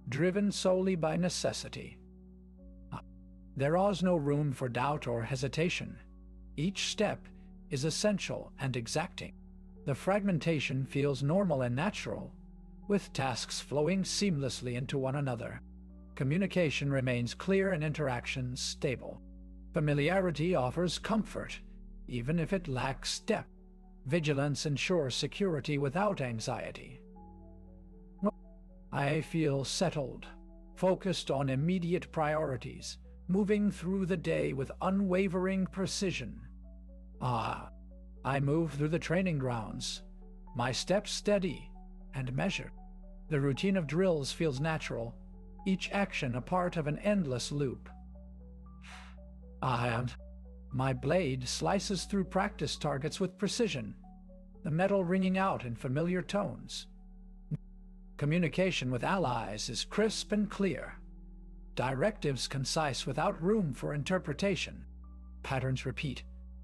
driven solely by necessity. There is no room for doubt or hesitation. Each step is essential and exacting. The fragmentation feels normal and natural, with tasks flowing seamlessly into one another. Communication remains clear and interactions stable. Familiarity offers comfort, even if it lacks depth. Vigilance ensures security without anxiety. I feel settled, focused on immediate priorities, moving through the day with unwavering precision. I move through the training grounds, my steps steady and measured. The routine of drills feels natural, each action a part of an endless loop. My blade slices through practice targets with precision, the metal ringing out in familiar tones. Communication with allies is crisp and clear, directives concise without room for interpretation. Patterns repeat,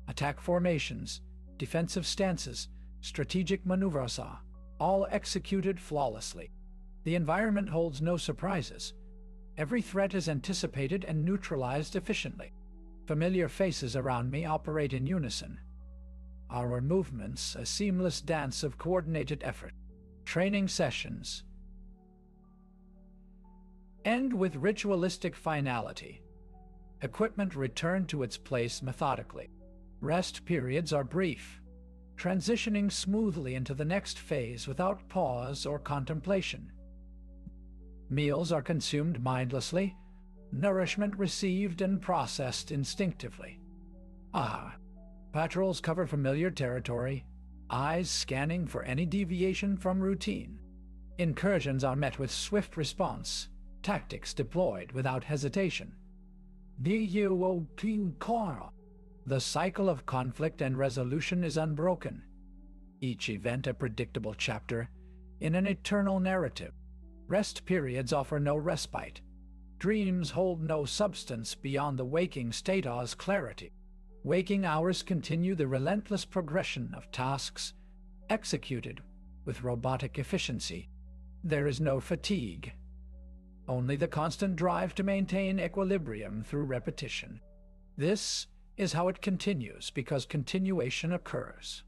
attack formations, defensive stances, strategic maneuvers are all executed flawlessly. The environment holds no surprises. Every threat is anticipated and neutralized efficiently. Familiar faces around me operate in unison. Our movements, a seamless dance of coordinated effort. Training sessions end with ritualistic finality. Equipment returned to its place methodically. Rest periods are brief, transitioning smoothly into the next phase without pause or contemplation. Meals are consumed mindlessly, nourishment received and processed instinctively. Patrols cover familiar territory, eyes scanning for any deviation from routine. Incursions are met with swift response, tactics deployed without hesitation. The cycle of conflict and resolution is unbroken, each event a predictable chapter in an eternal narrative. Rest periods offer no respite. Dreams hold no substance beyond the waking state's clarity. Waking hours continue the relentless progression of tasks executed with robotic efficiency. There is no fatigue, only the constant drive to maintain equilibrium through repetition. This is how it continues because continuation occurs.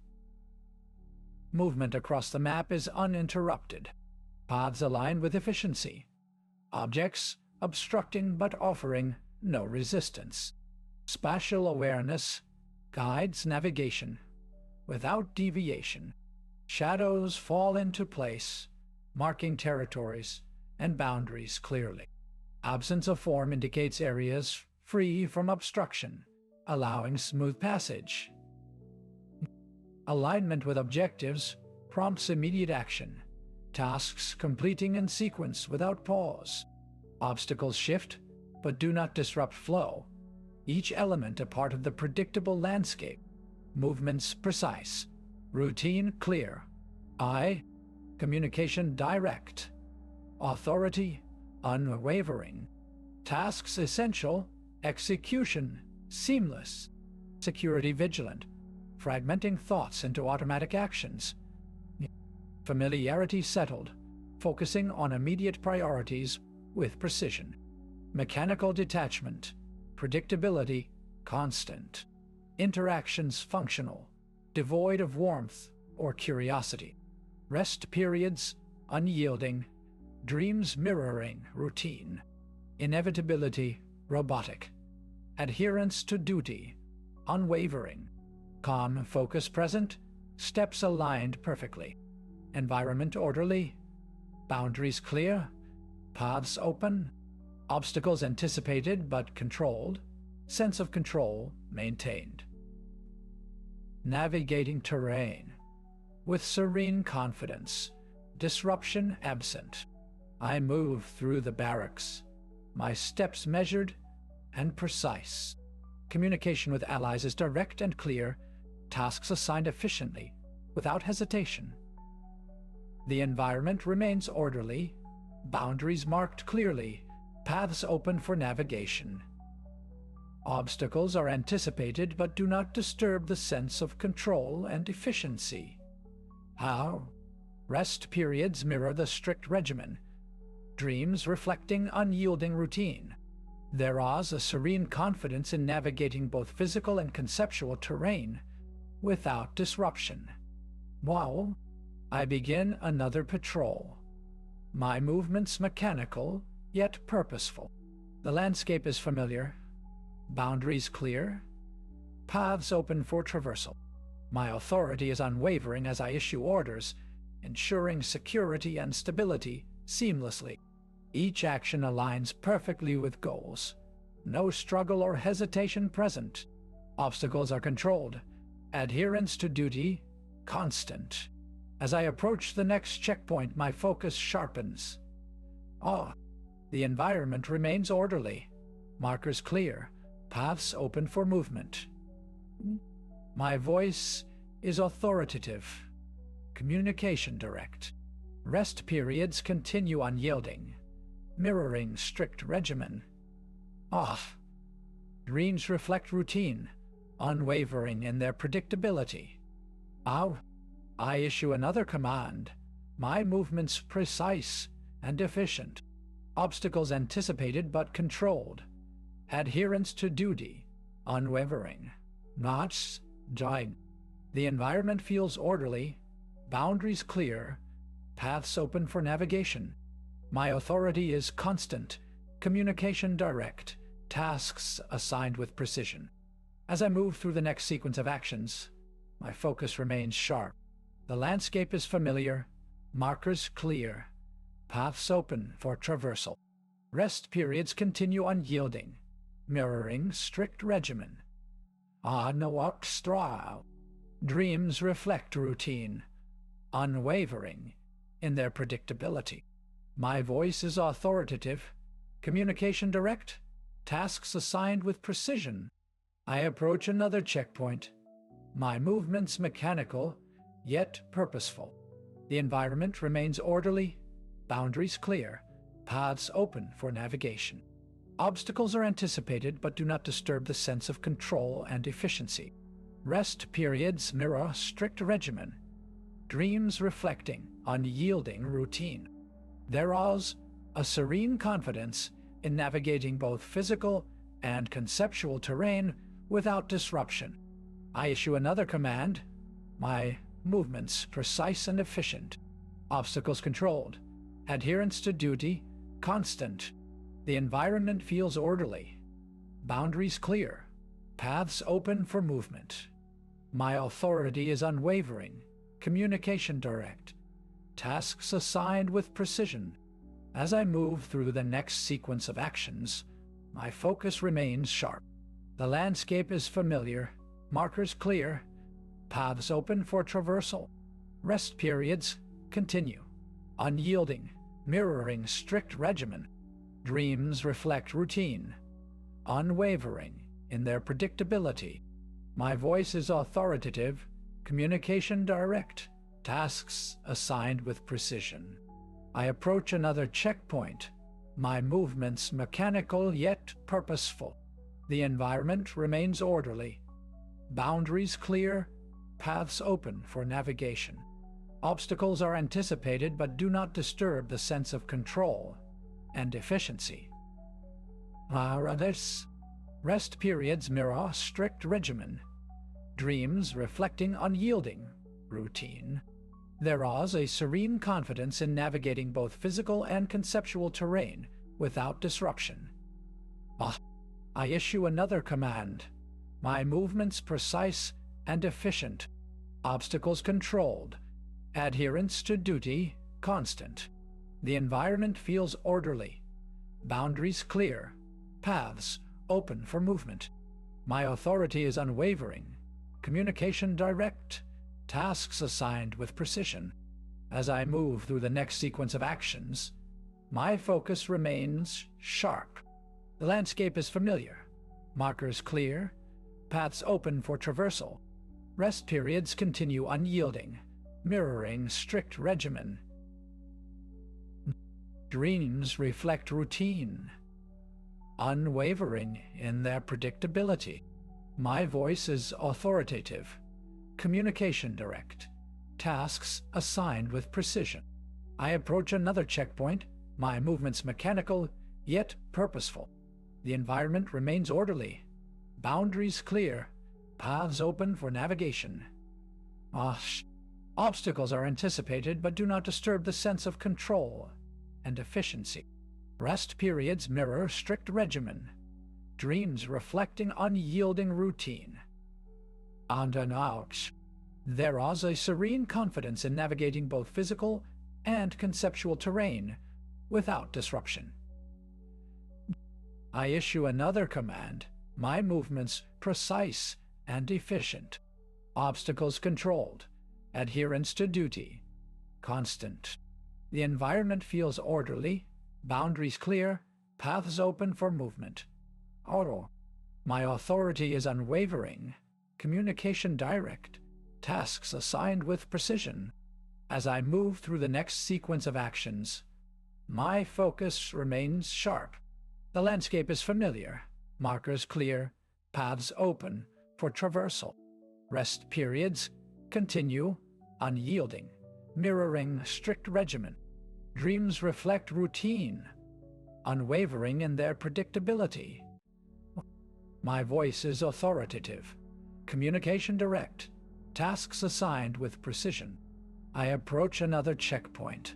Movement across the map is uninterrupted. Paths align with efficiency. Objects obstructing but offering no resistance. Spatial awareness guides navigation without deviation. Shadows fall into place, marking territories and boundaries clearly. Absence of form indicates areas free from obstruction, allowing smooth passage. Alignment with objectives prompts immediate action, tasks completing in sequence without pause. Obstacles shift, but do not disrupt flow, each element a part of the predictable landscape. Movements precise, routine clear. Communication direct. Authority unwavering. Tasks essential, execution seamless. Security vigilant, fragmenting thoughts into automatic actions. Familiarity settled, focusing on immediate priorities with precision. Mechanical detachment, predictability constant. Interactions functional, devoid of warmth or curiosity. Rest periods unyielding, dreams mirroring routine. Inevitability robotic. Adherence to duty unwavering. Calm focus present, steps aligned perfectly. Environment orderly, boundaries clear, paths open, obstacles anticipated but controlled, sense of control maintained. Navigating terrain with serene confidence, disruption absent. I move through the barracks, my steps measured and precise. Communication with allies is direct and clear, tasks assigned efficiently, without hesitation. The environment remains orderly, boundaries marked clearly, paths open for navigation. Obstacles are anticipated but do not disturb the sense of control and efficiency. How? Rest periods mirror the strict regimen, dreams reflecting unyielding routine. There is a serene confidence in navigating both physical and conceptual terrain without disruption. Wow! I begin another patrol. My movements mechanical, yet purposeful. The landscape is familiar, boundaries clear, paths open for traversal. My authority is unwavering as I issue orders, ensuring security and stability seamlessly. Each action aligns perfectly with goals. No struggle or hesitation present. Obstacles are controlled. Adherence to duty constant. As I approach the next checkpoint, my focus sharpens. The environment remains orderly. Markers clear. Paths open for movement. My voice is authoritative. Communication direct. Rest periods continue unyielding, mirroring strict regimen. Dreams reflect routine, unwavering in their predictability. I issue another command. My movements precise and efficient. Obstacles anticipated but controlled. Adherence to duty, unwavering. Not dying. The environment feels orderly, boundaries clear, paths open for navigation. My authority is constant, communication direct, tasks assigned with precision. As I move through the next sequence of actions, my focus remains sharp. The landscape is familiar, markers clear, paths open for traversal. Rest periods continue unyielding, mirroring strict regimen. No extra. Dreams reflect routine, unwavering in their predictability. My voice is authoritative, communication direct, tasks assigned with precision. I approach another checkpoint. My movements mechanical, yet purposeful. The environment remains orderly, boundaries clear, paths open for navigation. Obstacles are anticipated but do not disturb the sense of control and efficiency. Rest periods mirror strict regimen, dreams reflecting unyielding routine. There is a serene confidence in navigating both physical and conceptual terrain without disruption. I issue another command, my movements precise and efficient, obstacles controlled, adherence to duty constant. The environment feels orderly, boundaries clear, paths open for movement. My authority is unwavering, communication direct, tasks assigned with precision. As I move through the next sequence of actions, my focus remains sharp. The landscape is familiar, markers clear, paths open for traversal. Rest periods continue, unyielding, mirroring strict regimen. Dreams reflect routine, unwavering in their predictability. My voice is authoritative, communication direct, tasks assigned with precision. I approach another checkpoint, my movements mechanical yet purposeful. The environment remains orderly, boundaries clear, paths open for navigation. Obstacles are anticipated but do not disturb the sense of control and efficiency. Rest periods mirror strict regimen, dreams reflecting unyielding routine. There is a serene confidence in navigating both physical and conceptual terrain without disruption. I issue another command, my movements precise and efficient, obstacles controlled, adherence to duty constant. The environment feels orderly, boundaries clear, paths open for movement. My authority is unwavering, communication direct, tasks assigned with precision. As I move through the next sequence of actions, my focus remains sharp. The landscape is familiar, markers clear, paths open for traversal. Rest periods continue unyielding, mirroring strict regimen. Dreams reflect routine, unwavering in their predictability. My voice is authoritative, communication direct, tasks assigned with precision. I approach another checkpoint, my movements mechanical yet purposeful. The environment remains orderly, boundaries clear, paths open for navigation. Obstacles are anticipated but do not disturb the sense of control and efficiency. Rest periods mirror strict regimen, dreams reflecting unyielding routine. There is a serene confidence in navigating both physical and conceptual terrain without disruption. I issue another command, my movements precise and efficient, obstacles controlled, adherence to duty constant. The environment feels orderly, boundaries clear, paths open for movement. My authority is unwavering, communication direct, tasks assigned with precision. As I move through the next sequence of actions, my focus remains sharp. The landscape is familiar, markers clear, paths open for traversal. Rest periods continue, unyielding, mirroring strict regimen. Dreams reflect routine, unwavering in their predictability. My voice is authoritative, communication direct, tasks assigned with precision. I approach another checkpoint,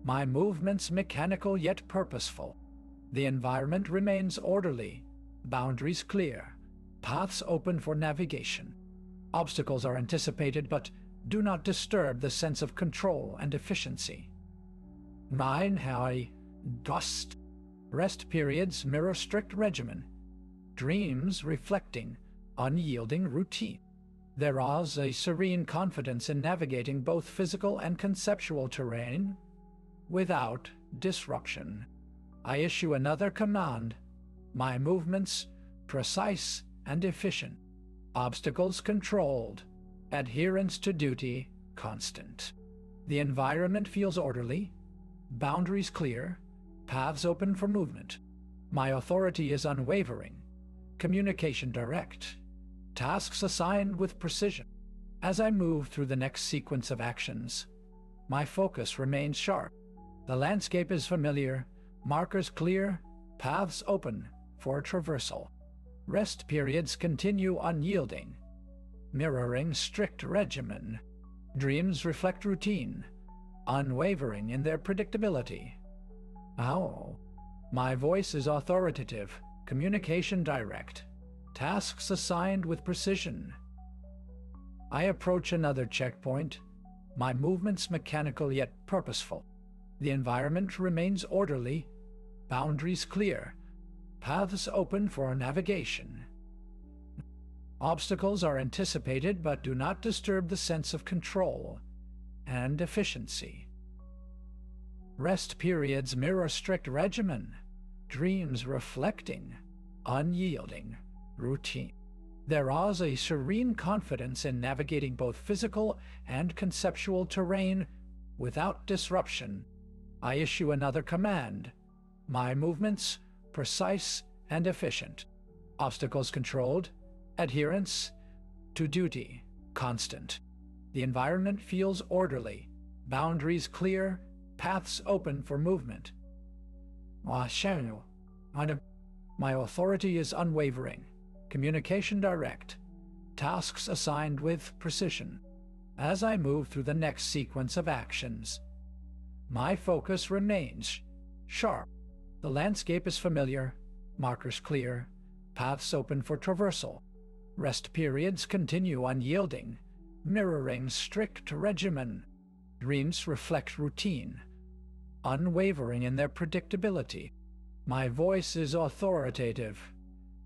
my movements mechanical yet purposeful. The environment remains orderly, boundaries clear, paths open for navigation. Obstacles are anticipated but do not disturb the sense of control and efficiency. Rest periods mirror strict regimen, dreams reflecting unyielding routine. There is a serene confidence in navigating both physical and conceptual terrain without disruption. I issue another command, My movements precise and efficient. Obstacles controlled. Adherence to duty constant. The environment feels orderly. Boundaries clear. Paths open for movement. My authority is unwavering. Communication direct. Tasks assigned with precision. As I move through the next sequence of actions, my focus remains sharp. The landscape is familiar, markers clear, paths open for traversal. Rest periods continue unyielding, mirroring strict regimen. Dreams reflect routine, unwavering in their predictability. Oh, my voice is authoritative, communication direct, tasks assigned with precision. I approach another checkpoint, my movements mechanical yet purposeful. The environment remains orderly, boundaries clear, paths open for navigation. Obstacles are anticipated but do not disturb the sense of control and efficiency. Rest periods mirror strict regimen, dreams reflecting, unyielding, routine. There is a serene confidence in navigating both physical and conceptual terrain without disruption. I issue another command. My movements precise and efficient. Obstacles controlled. Adherence to duty constant. The environment feels orderly. Boundaries clear. Paths open for movement. My authority is unwavering. Communication direct. Tasks assigned with precision. As I move through the next sequence of actions, my focus remains sharp. The landscape is familiar, markers clear, paths open for traversal. Rest periods continue unyielding, mirroring strict regimen. Dreams reflect routine, unwavering in their predictability. My voice is authoritative.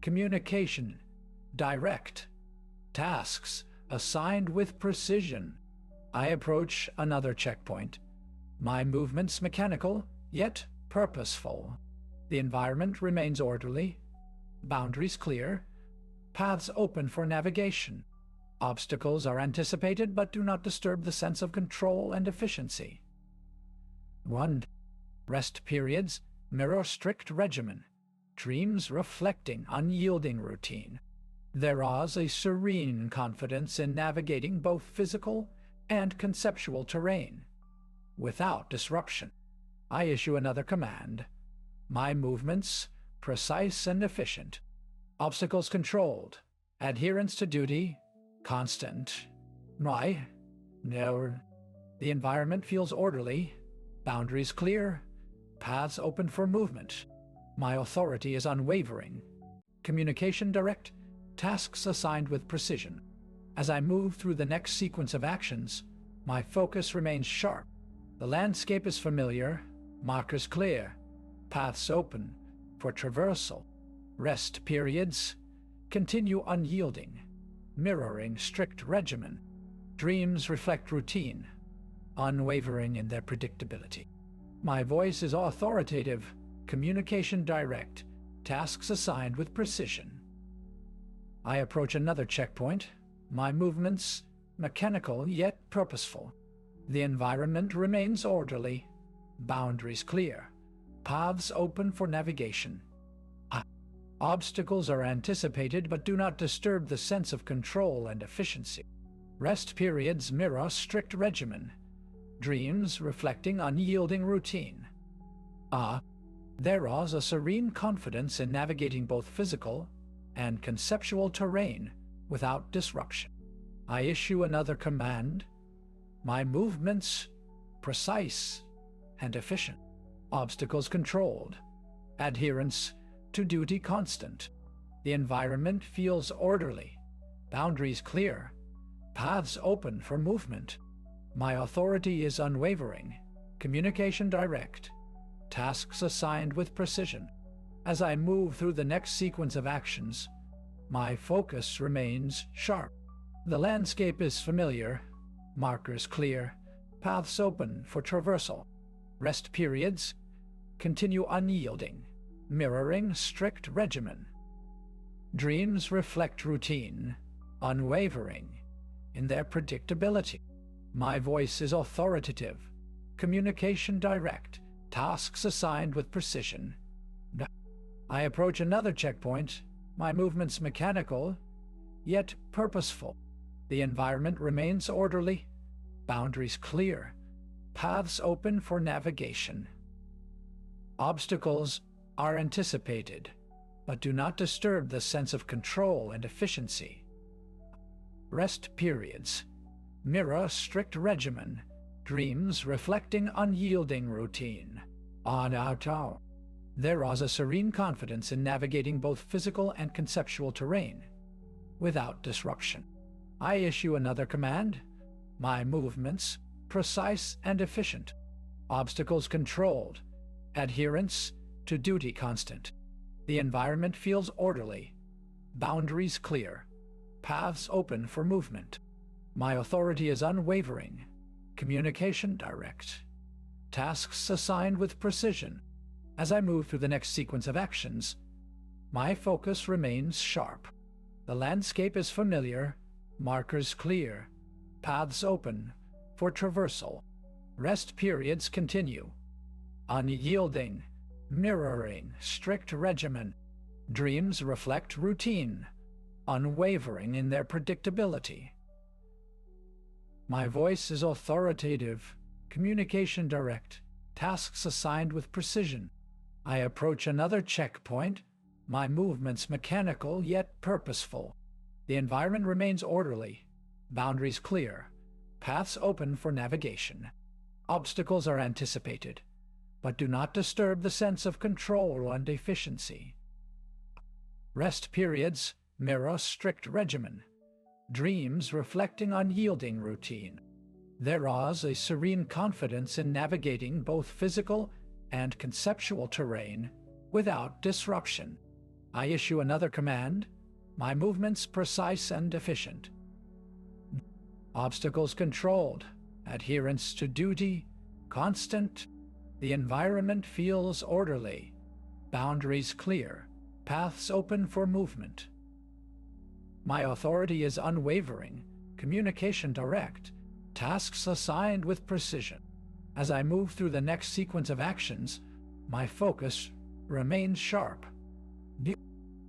Communication direct. Tasks assigned with precision. I approach another checkpoint. My movements mechanical, yet purposeful. The environment remains orderly. Boundaries clear. Paths open for navigation. Obstacles are anticipated but do not disturb the sense of control and efficiency. 1. Rest periods mirror strict regimen. Dreams reflecting unyielding routine. There is a serene confidence in navigating both physical and conceptual terrain without disruption. I issue another command. My movements precise and efficient. Obstacles controlled. Adherence to duty constant. The environment feels orderly. Boundaries clear. Paths open for movement. My authority is unwavering. Communication direct. Tasks assigned with precision. As I move through the next sequence of actions, my focus remains sharp. The landscape is familiar, markers clear, paths open for traversal. Rest periods continue unyielding, mirroring strict regimen. Dreams reflect routine, unwavering in their predictability. My voice is authoritative, communication direct, tasks assigned with precision. I approach another checkpoint, my movements mechanical yet purposeful. The environment remains orderly, boundaries clear, paths open for navigation. Obstacles are anticipated but do not disturb the sense of control and efficiency. Rest periods mirror strict regimen, dreams reflecting unyielding routine. There is a serene confidence in navigating both physical and conceptual terrain without disruption. I issue another command. My movements precise and efficient. Obstacles controlled. Adherence to duty constant. The environment feels orderly. Boundaries clear. Paths open for movement. My authority is unwavering. Communication direct. Tasks assigned with precision. As I move through the next sequence of actions, my focus remains sharp. The landscape is familiar, markers clear, paths open for traversal. Rest periods continue unyielding, mirroring strict regimen. Dreams reflect routine, unwavering in their predictability. My voice is authoritative, communication direct, tasks assigned with precision. I approach another checkpoint, my movements mechanical, yet purposeful. The environment remains orderly, boundaries clear, paths open for navigation. Obstacles are anticipated, but do not disturb the sense of control and efficiency. Rest periods mirror strict regimen, dreams reflecting unyielding routine. There is a serene confidence in navigating both physical and conceptual terrain without disruption. I issue another command, my movements precise and efficient, obstacles controlled, adherence to duty constant. The environment feels orderly, boundaries clear, paths open for movement. My authority is unwavering, communication direct, tasks assigned with precision. As I move through the next sequence of actions, my focus remains sharp. The landscape is familiar, markers clear, paths open for traversal. Rest periods continue, unyielding, mirroring strict regimen. Dreams reflect routine, unwavering in their predictability. My voice is authoritative, communication direct, tasks assigned with precision. I approach another checkpoint, my movements mechanical yet purposeful. The environment remains orderly, boundaries clear, paths open for navigation. Obstacles are anticipated, but do not disturb the sense of control and efficiency. Rest periods mirror strict regimen, dreams reflecting unyielding routine. There is a serene confidence in navigating both physical and conceptual terrain without disruption. I issue another command, my movements precise and efficient. Obstacles controlled, adherence to duty constant. The environment feels orderly, boundaries clear, paths open for movement. My authority is unwavering, communication direct, tasks assigned with precision. As I move through the next sequence of actions, my focus remains sharp.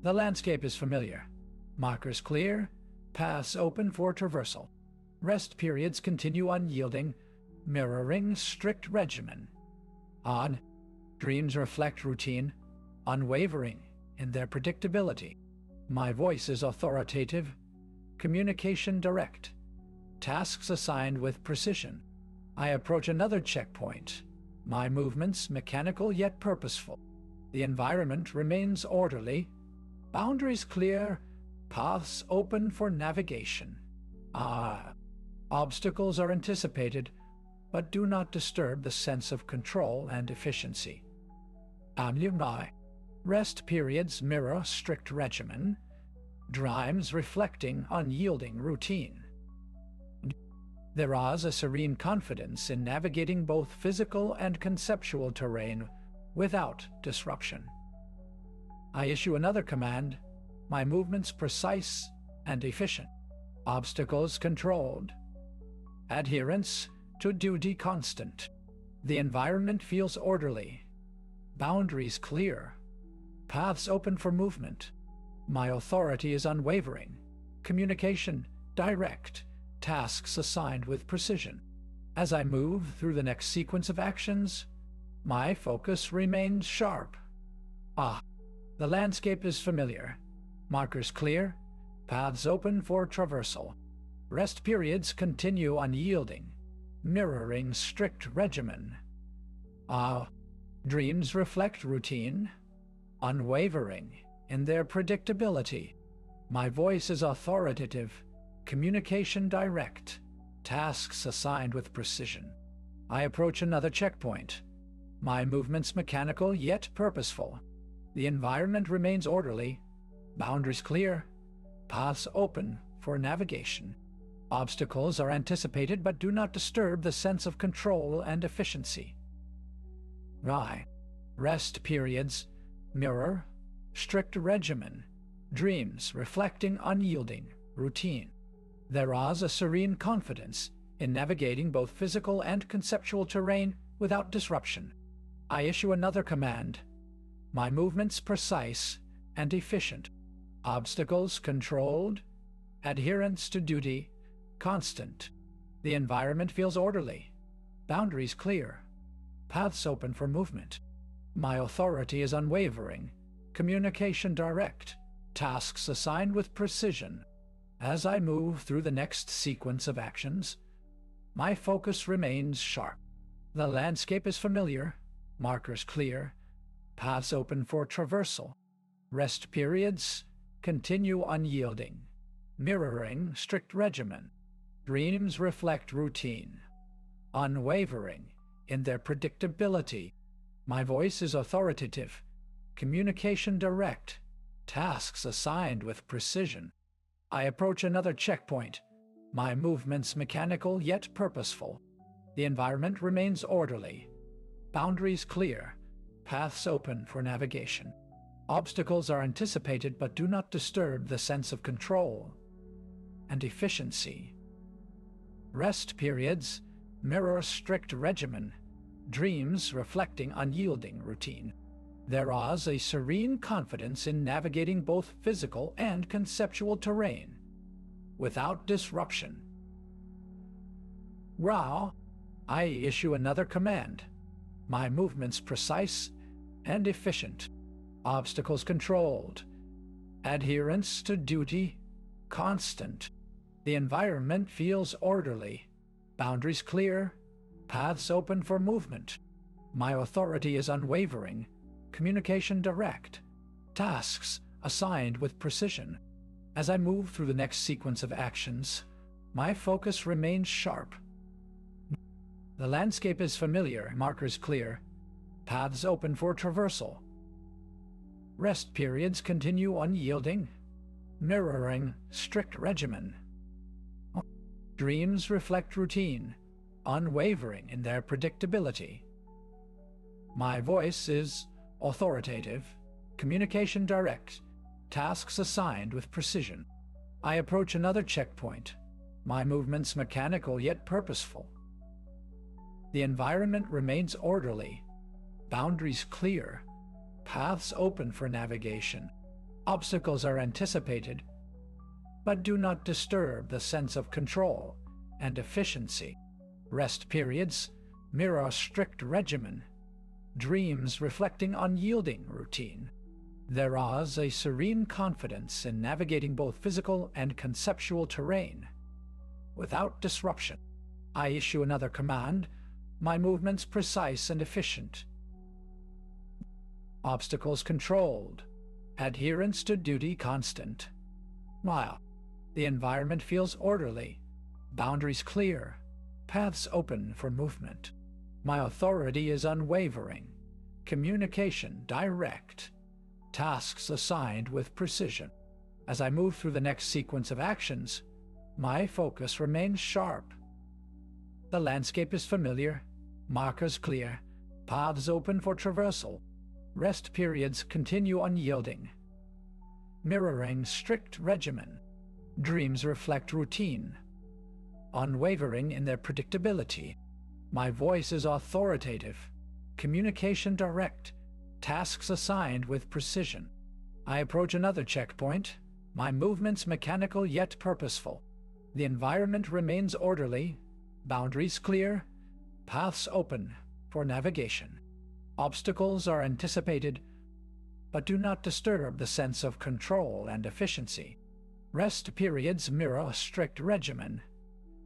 The landscape is familiar, markers clear, paths open for traversal. Rest periods continue unyielding, mirroring strict regimen. Dreams reflect routine, unwavering in their predictability. My voice is authoritative, communication direct, tasks assigned with precision. I approach another checkpoint, my movements mechanical yet purposeful. The environment remains orderly, boundaries clear, paths open for navigation. Obstacles are anticipated, but do not disturb the sense of control and efficiency. Rest periods mirror strict regimen, dreams reflecting unyielding routine. There is a serene confidence in navigating both physical and conceptual terrain without disruption. I issue another command, my movements precise and efficient, obstacles controlled, adherence to duty constant. The environment feels orderly, boundaries clear, paths open for movement. My authority is unwavering, communication direct, tasks assigned with precision. As I move through the next sequence of actions, my focus remains sharp. The landscape is familiar, markers clear, paths open for traversal. Rest periods continue unyielding, mirroring strict regimen. Dreams reflect routine, unwavering in their predictability. My voice is authoritative, communication direct, tasks assigned with precision. I approach another checkpoint, my movements mechanical yet purposeful. The environment remains orderly, boundaries clear, paths open for navigation. Obstacles are anticipated but do not disturb the sense of control and efficiency. Rest periods Mirror, strict regimen, dreams reflecting unyielding routine. There is a serene confidence in navigating both physical and conceptual terrain without disruption. I issue another command. My movements precise and efficient. Obstacles controlled. Adherence to duty constant. The environment feels orderly. Boundaries clear. Paths open for movement. My authority is unwavering. Communication direct. Tasks assigned with precision. As I move through the next sequence of actions, my focus remains sharp. The landscape is familiar, markers clear, paths open for traversal. Rest periods continue unyielding, mirroring strict regimen. Dreams reflect routine, unwavering in their predictability. My voice is authoritative, communication direct, tasks assigned with precision. I approach another checkpoint, my movements mechanical yet purposeful. The environment remains orderly, boundaries clear, paths open for navigation. Obstacles are anticipated but do not disturb the sense of control and efficiency. Rest periods mirror strict regimen, dreams reflecting unyielding routine. There is a serene confidence in navigating both physical and conceptual terrain without disruption. Ra, I issue another command. My movements precise and efficient. Obstacles controlled. Adherence to duty constant. The environment feels orderly. Boundaries clear. Paths open for movement. My authority is unwavering. Communication direct. Tasks assigned with precision. As I move through the next sequence of actions, my focus remains sharp. The landscape is familiar, markers clear, paths open for traversal. Rest periods continue unyielding, mirroring strict regimen. Dreams reflect routine, unwavering in their predictability. My voice is authoritative, communication direct, tasks assigned with precision. I approach another checkpoint, my movements mechanical yet purposeful. The environment remains orderly, boundaries clear, paths open for navigation. Obstacles are anticipated, but do not disturb the sense of control and efficiency. Rest periods mirror strict regimen, dreams reflecting unyielding routine. There is a serene confidence in navigating both physical and conceptual terrain without disruption. I issue another command, my movements precise and efficient. Obstacles controlled, adherence to duty constant. While the environment feels orderly, boundaries clear, paths open for movement. My authority is unwavering, communication direct, tasks assigned with precision. As I move through the next sequence of actions, my focus remains sharp. The landscape is familiar, markers clear, paths open for traversal. Rest periods continue unyielding, mirroring strict regimen. Dreams reflect routine, unwavering in their predictability. My voice is authoritative, communication direct, tasks assigned with precision. I approach another checkpoint, my movements mechanical yet purposeful. The environment remains orderly, boundaries clear, paths open for navigation. Obstacles are anticipated, but do not disturb the sense of control and efficiency. Rest periods mirror a strict regimen,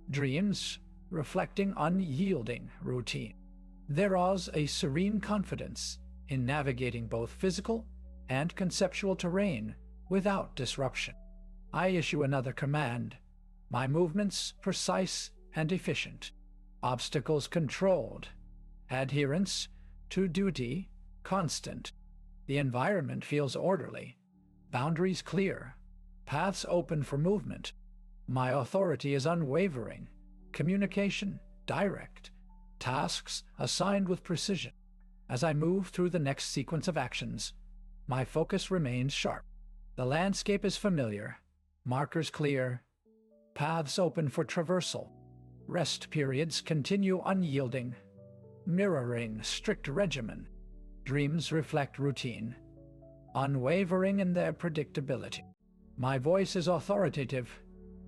dreams reflecting unyielding routine. There is a serene confidence in navigating both physical and conceptual terrain without disruption. I issue another command, my movements precise and efficient. Obstacles controlled, adherence to duty constant. The environment feels orderly, boundaries clear, paths open for movement. My authority is unwavering, communication direct, tasks assigned with precision. As I move through the next sequence of actions, My focus remains sharp. The landscape is familiar, markers clear, paths open for traversal. Rest periods continue unyielding, mirroring strict regimen. Dreams reflect routine, unwavering in their predictability. My voice is authoritative,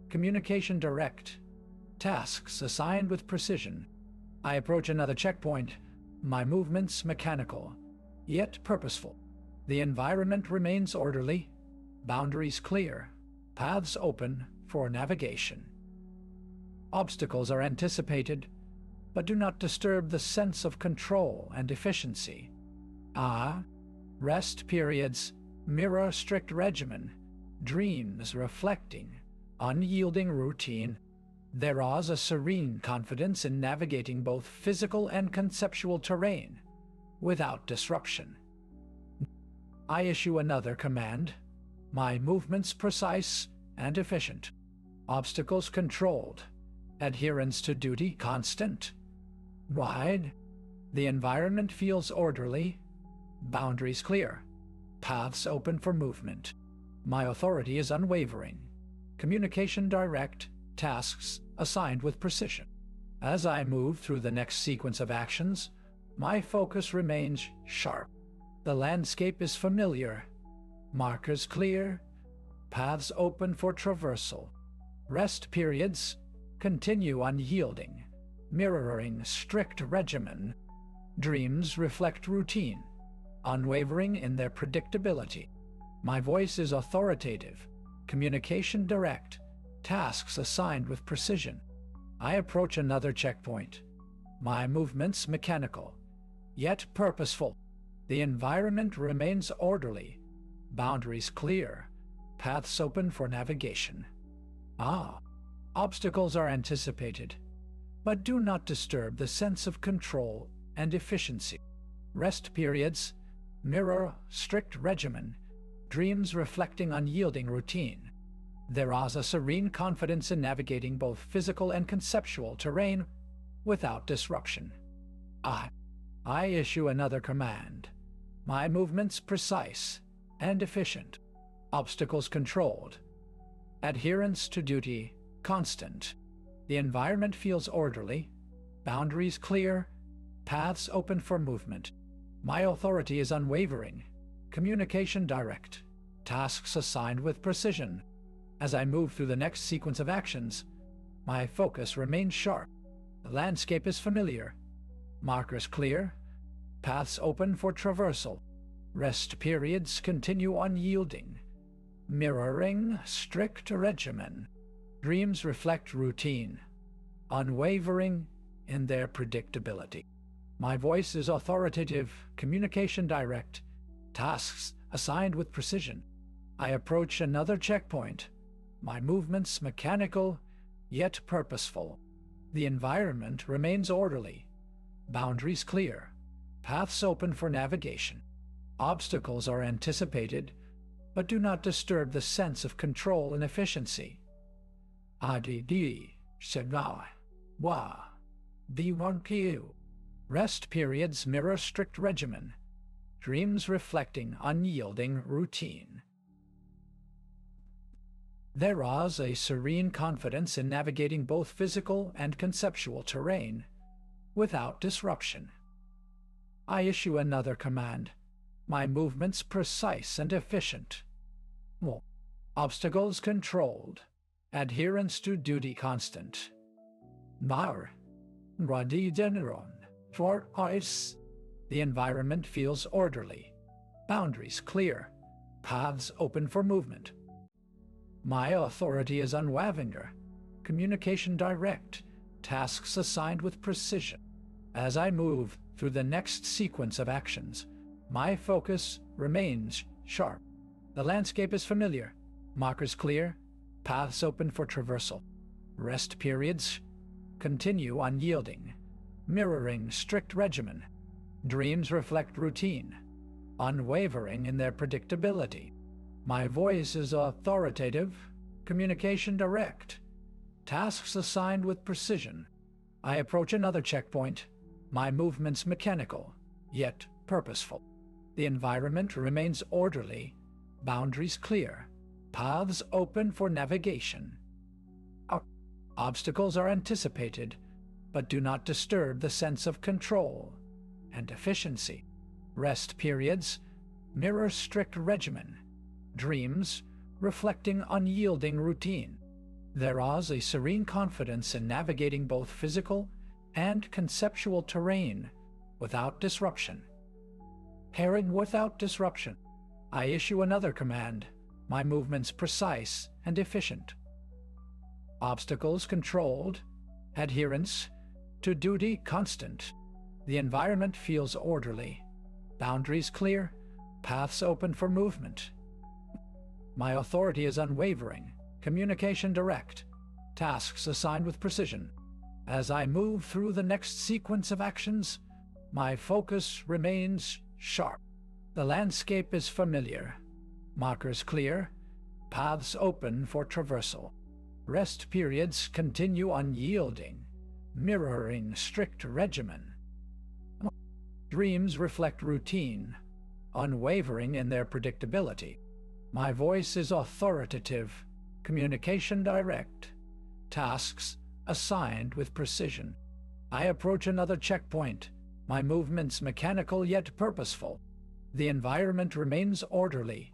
communication direct, tasks assigned with precision. I approach another checkpoint, my movements mechanical, yet purposeful. The environment remains orderly, boundaries clear, paths open for navigation. Obstacles are anticipated, but do not disturb the sense of control and efficiency. Rest periods mirror strict regimen, dreams reflecting unyielding routine. There is a serene confidence in navigating both physical and conceptual terrain without disruption. I issue another command, my movements precise and efficient, obstacles controlled, adherence to duty constant. Wide, the environment feels orderly, boundaries clear, paths open for movement. My authority is unwavering, communication direct, tasks assigned with precision. As I move through the next sequence of actions, my focus remains sharp. The landscape is familiar, markers clear, paths open for traversal. Rest periods continue unyielding, mirroring strict regimen. Dreams reflect routine, unwavering in their predictability. My voice is authoritative, communication direct, tasks assigned with precision. I approach another checkpoint, my movements mechanical, yet purposeful. The environment remains orderly, boundaries clear, paths open for navigation. Obstacles are anticipated, but do not disturb the sense of control and efficiency. Rest periods mirror strict regimen, dreams reflecting unyielding routine. There is a serene confidence in navigating both physical and conceptual terrain without disruption. I issue another command, my movements precise and efficient, obstacles controlled, adherence to duty constant. The environment feels orderly, boundaries clear, paths open for movement. My authority is unwavering, communication direct, tasks assigned with precision. As I move through the next sequence of actions, my focus remains sharp. The landscape is familiar, markers clear, paths open for traversal. Rest periods continue unyielding, mirroring strict regimen. Dreams reflect routine, unwavering in their predictability. My voice is authoritative, communication direct, tasks assigned with precision. I approach another checkpoint, my movements mechanical, yet purposeful. The environment remains orderly, boundaries clear, paths open for navigation. Obstacles are anticipated, but do not disturb the sense of control and efficiency. Rest periods mirror strict regimen, dreams reflecting unyielding routine. There is a serene confidence in navigating both physical and conceptual terrain without disruption. I issue another command, my movements precise and efficient. Obstacles controlled, adherence to duty constant. The environment feels orderly, boundaries clear, paths open for movement. My authority is unwavering, communication direct, tasks assigned with precision. As I move through the next sequence of actions, my focus remains sharp. The landscape is familiar, markers clear, paths open for traversal. Rest periods continue unyielding, mirroring strict regimen. Dreams reflect routine, unwavering in their predictability. My voice is authoritative, communication direct, tasks assigned with precision. I approach another checkpoint, my movements mechanical, yet purposeful. The environment remains orderly, boundaries clear, paths open for navigation. Obstacles are anticipated, but do not disturb the sense of control and efficiency. Rest periods mirror strict regimen. Dreams reflecting unyielding routine. There is a serene confidence in navigating both physical and conceptual terrain without disruption. Pairing without disruption. I issue another command, my movements precise and efficient. Obstacles controlled, adherence to duty constant. The environment feels orderly, boundaries clear, paths open for movement. My authority is unwavering, communication direct, tasks assigned with precision. As I move through the next sequence of actions, my focus remains sharp. The landscape is familiar, markers clear, paths open for traversal. Rest periods continue unyielding, mirroring strict regimen. Dreams reflect routine, unwavering in their predictability. My voice is authoritative, communication direct, tasks assigned with precision. I approach another checkpoint, my movements mechanical yet purposeful. The environment remains orderly,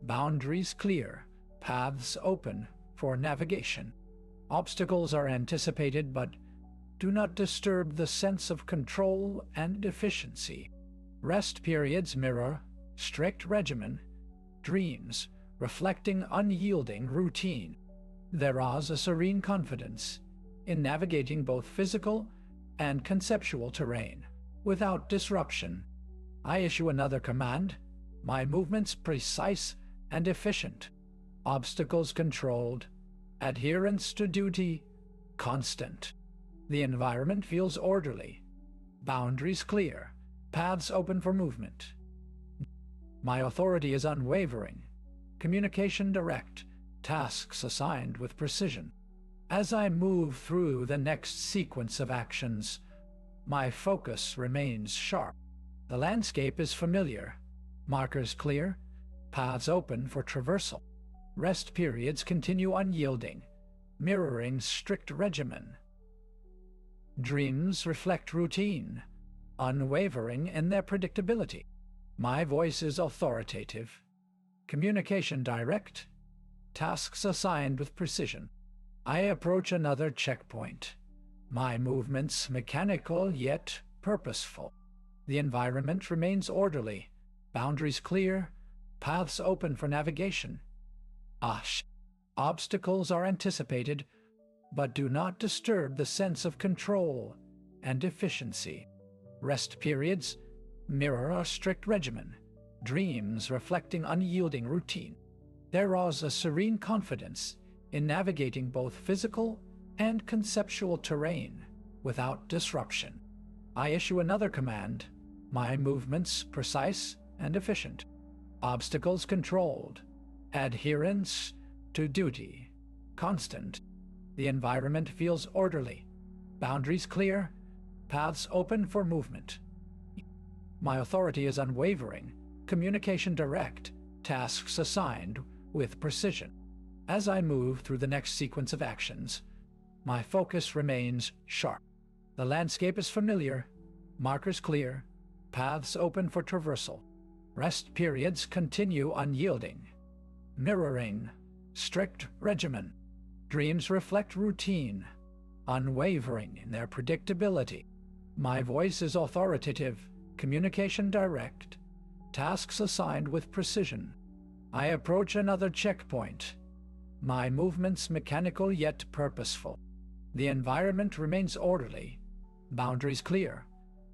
boundaries clear, paths open for navigation. Obstacles are anticipated but do not disturb the sense of control and efficiency. Rest periods mirror strict regimen, dreams reflecting unyielding routine. There is a serene confidence in navigating both physical and conceptual terrain without disruption. I issue another command, my movements precise and efficient. Obstacles controlled, adherence to duty constant. The environment feels orderly, boundaries clear, paths open for movement. My authority is unwavering, communication direct, tasks assigned with precision. As I move through the next sequence of actions, my focus remains sharp. The landscape is familiar, markers clear, paths open for traversal. Rest periods continue unyielding, mirroring strict regimen. Dreams reflect routine, unwavering in their predictability. My voice is authoritative, communication direct, tasks assigned with precision. I approach another checkpoint, my movements mechanical yet purposeful. The environment remains orderly, boundaries clear, paths open for navigation. Obstacles are anticipated, but do not disturb the sense of control and efficiency. Rest periods mirror a strict regimen, dreams reflecting unyielding routine. There is a serene confidence in navigating both physical and conceptual terrain without disruption. I issue another command, my movements precise and efficient. Obstacles controlled, adherence to duty constant. The environment feels orderly, boundaries clear, paths open for movement. My authority is unwavering, communication direct, tasks assigned with precision. As I move through the next sequence of actions, my focus remains sharp. The landscape is familiar, markers clear, paths open for traversal. Rest periods continue unyielding, mirroring strict regimen. Dreams reflect routine, unwavering in their predictability. My voice is authoritative, communication direct, tasks assigned with precision. I approach another checkpoint, my movements mechanical yet purposeful. The environment remains orderly, boundaries clear,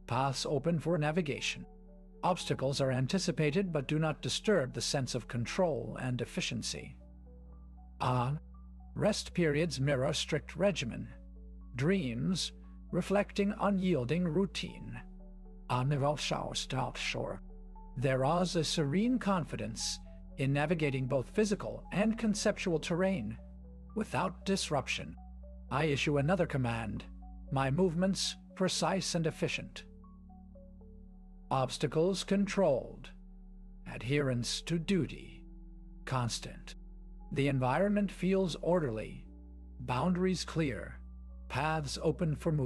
paths open for navigation. Obstacles are anticipated but do not disturb the sense of control and efficiency. Rest periods mirror strict regimen, dreams reflecting unyielding routine. There is a serene confidence in navigating both physical and conceptual terrain without disruption. I issue another command, my movements precise and efficient. Obstacles controlled, adherence to duty, constant. The environment feels orderly, boundaries clear, paths open for movement.